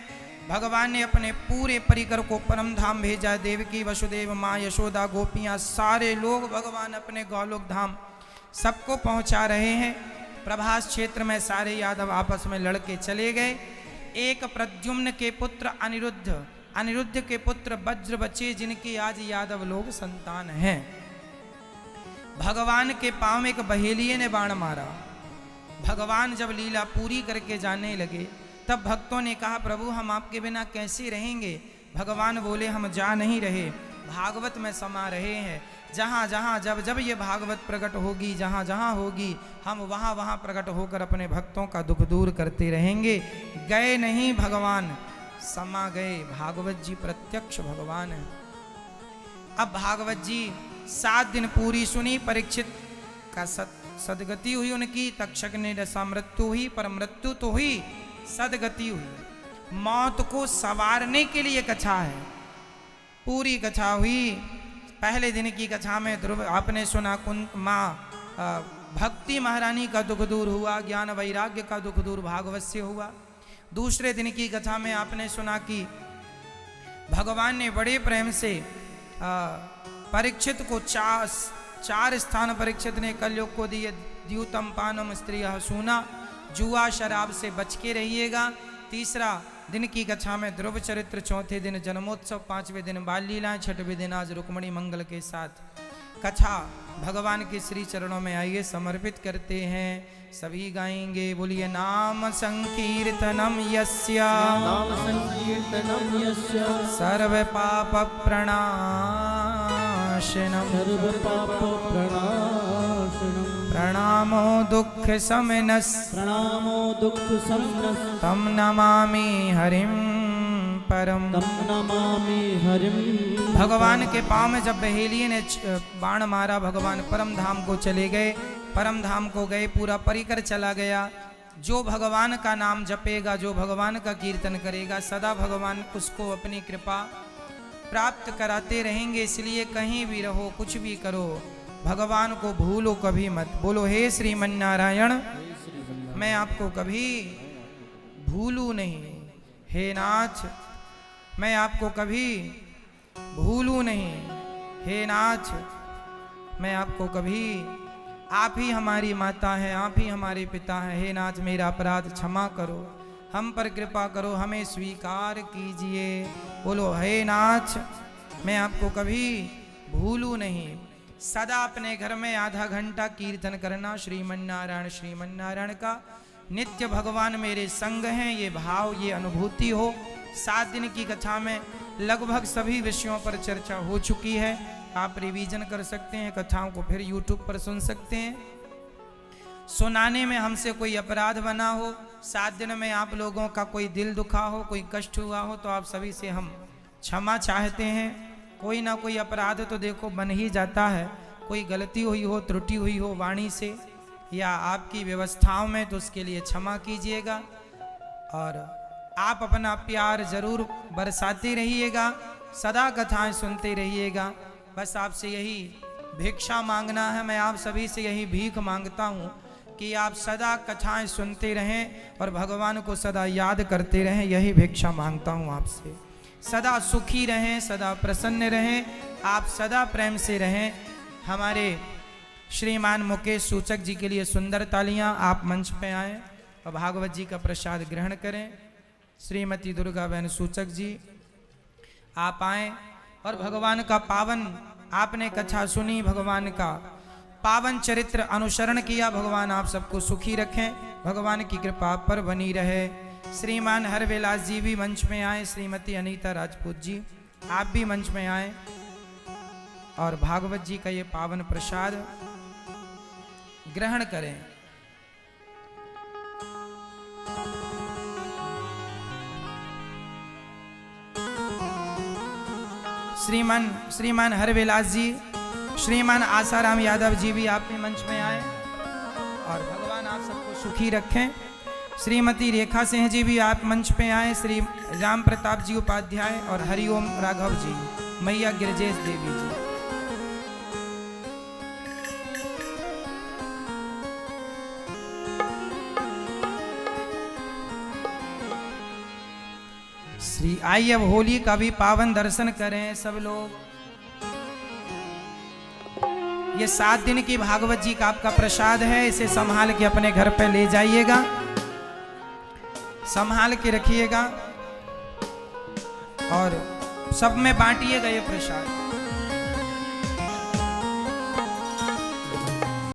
[SPEAKER 1] भगवान ने अपने पूरे परिकर को परम धाम भेजा। देवकी वसुदेव माँ यशोदा गोपियाँ सारे लोग भगवान अपने गौलोक धाम सबको पहुँचा रहे हैं। प्रभास क्षेत्र में सारे यादव आपस में लड़के चले गए। एक प्रद्युम्न के पुत्र अनिरुद्ध के पुत्र वज्र बचे, जिनके आज यादव लोग संतान हैं। भगवान के पांव में एक बहेलिये ने बाण मारा। भगवान जब लीला पूरी करके जाने लगे तब भक्तों ने कहा, प्रभु हम आपके बिना कैसे रहेंगे। भगवान बोले, हम जा नहीं रहे, भागवत में समा रहे हैं। जहाँ जहाँ जब जब ये भागवत प्रकट होगी, जहाँ जहाँ होगी, हम वहाँ वहाँ प्रकट होकर अपने भक्तों का दुख दूर करते रहेंगे। गए नहीं भगवान, समा गए। भागवत जी प्रत्यक्ष भगवान है। अब भागवत जी 7 दिन पूरी सुनी। परीक्षित का सदगति हुई उनकी, तक्षक ने दशा मृत्यु हुई, पर मृत्यु तो हुई, सदगति हुई। मौत को संवारने के लिए कथा है, पूरी कथा हुई। पहले दिन की कथा में ध्रुव आपने सुना, माँ भक्ति महारानी का दुख दूर हुआ, ज्ञान वैराग्य का दुख दूर भागवत से हुआ। दूसरे दिन की कथा में आपने सुना कि भगवान ने बड़े प्रेम से परीक्षित को चार स्थान परीक्षित ने कलयुग को दिए। द्यूतम पानम स्त्रियः सूना, जुआ शराब से बच के रहिएगा। तीसरा दिन की कथा में ध्रुव चरित्र, चौथे दिन जन्मोत्सव, पांचवें दिन बाल लीलाएं, छठवें दिन आज रुक्मणी मंगल के साथ कथा भगवान के श्री चरणों में आइए समर्पित करते हैं। सभी गाएंगे, बोलिए नाम संकीर्तनम यस्य,
[SPEAKER 3] नाम संकीर्तनम यस्य
[SPEAKER 1] सर्व पाप प्रणाशनम,
[SPEAKER 3] सर्व पाप प्रणाशनम,
[SPEAKER 1] प्रणामो दुख शमनस,
[SPEAKER 3] प्रणामो दुख शमनस,
[SPEAKER 1] तम नमामि हरिम परम।
[SPEAKER 3] तम नमामि हरिम।
[SPEAKER 1] भगवान के पांव में जब बहेलिए ने बाण मारा, भगवान परम धाम को चले गए। परम धाम को गए, पूरा परिकर चला गया। जो भगवान का नाम जपेगा, जो भगवान का कीर्तन करेगा, सदा भगवान उसको अपनी कृपा प्राप्त कराते रहेंगे। इसलिए कहीं भी रहो, कुछ भी करो, भगवान को भूलो कभी मत। बोलो हे श्रीमन नारायण, मैं आपको कभी भूलू नहीं। हे नाथ, मैं आपको कभी भूलू नहीं। हे नाथ, मैं आपको कभी, आप ही हमारी माता हैं, आप ही हमारे पिता हैं। हे नाथ, मेरा अपराध क्षमा करो, हम पर कृपा करो, हमें स्वीकार कीजिए। बोलो हे नाथ, मैं आपको कभी भूलू नहीं। सदा अपने घर में आधा घंटा कीर्तन करना श्रीमन नारायण का। नित्य भगवान मेरे संग हैं, ये भाव, ये अनुभूति हो। 7 दिन की कथा में लगभग सभी विषयों पर चर्चा हो चुकी है। आप रिवीजन कर सकते हैं, कथाओं को फिर YouTube पर सुन सकते हैं। सुनाने में हमसे कोई अपराध बना हो, 7 दिन में आप लोगों का कोई दिल दुखा हो, कोई कष्ट हुआ हो, तो आप सभी से हम क्षमा चाहते हैं। कोई ना कोई अपराध तो देखो बन ही जाता है। कोई गलती हुई हो, त्रुटि हुई हो वाणी से या आपकी व्यवस्थाओं में, तो उसके लिए क्षमा कीजिएगा। और आप अपना प्यार जरूर बरसाते रहिएगा, सदा कथाएं सुनते रहिएगा। बस आपसे यही भिक्षा मांगना है। मैं आप सभी से यही भीख मांगता हूँ कि आप सदा कथाएं सुनते रहें और भगवान को सदा याद करते रहें। यही भिक्षा मांगता हूँ आपसे। सदा सुखी रहें, सदा प्रसन्न रहें, आप सदा प्रेम से रहें। हमारे श्रीमान मुकेश सूचक जी के लिए सुंदर तालियां। आप मंच पे आएँ और भागवत जी का प्रसाद ग्रहण करें। श्रीमती दुर्गा बहन सूचक जी, आप आए और भगवान का पावन, आपने कथा सुनी, भगवान का पावन चरित्र अनुसरण किया। भगवान आप सबको सुखी रखें, भगवान की कृपा आप पर बनी रहे। श्रीमान हरविलास जी भी मंच में आए, श्रीमती अनीता राजपूत जी आप भी मंच में आए और भागवत जी का ये पावन प्रसाद ग्रहण करें। श्रीमान हरविलास जी, श्रीमान आसाराम यादव जी भी आप भी मंच में आए और भगवान आप सबको सुखी रखें। श्रीमती रेखा सिंह जी भी आप मंच पे आए। श्री राम प्रताप जी उपाध्याय और हरिओम राघव जी, मैया गिरजेश देवी जी। श्री आइए अब होली का भी पावन दर्शन करें सब लोग। ये 7 दिन की भागवत जी का आपका प्रसाद है, इसे संभाल के अपने घर पे ले जाइएगा, संभाल के रखिएगा और सब में बांटिएगा ये प्रसाद।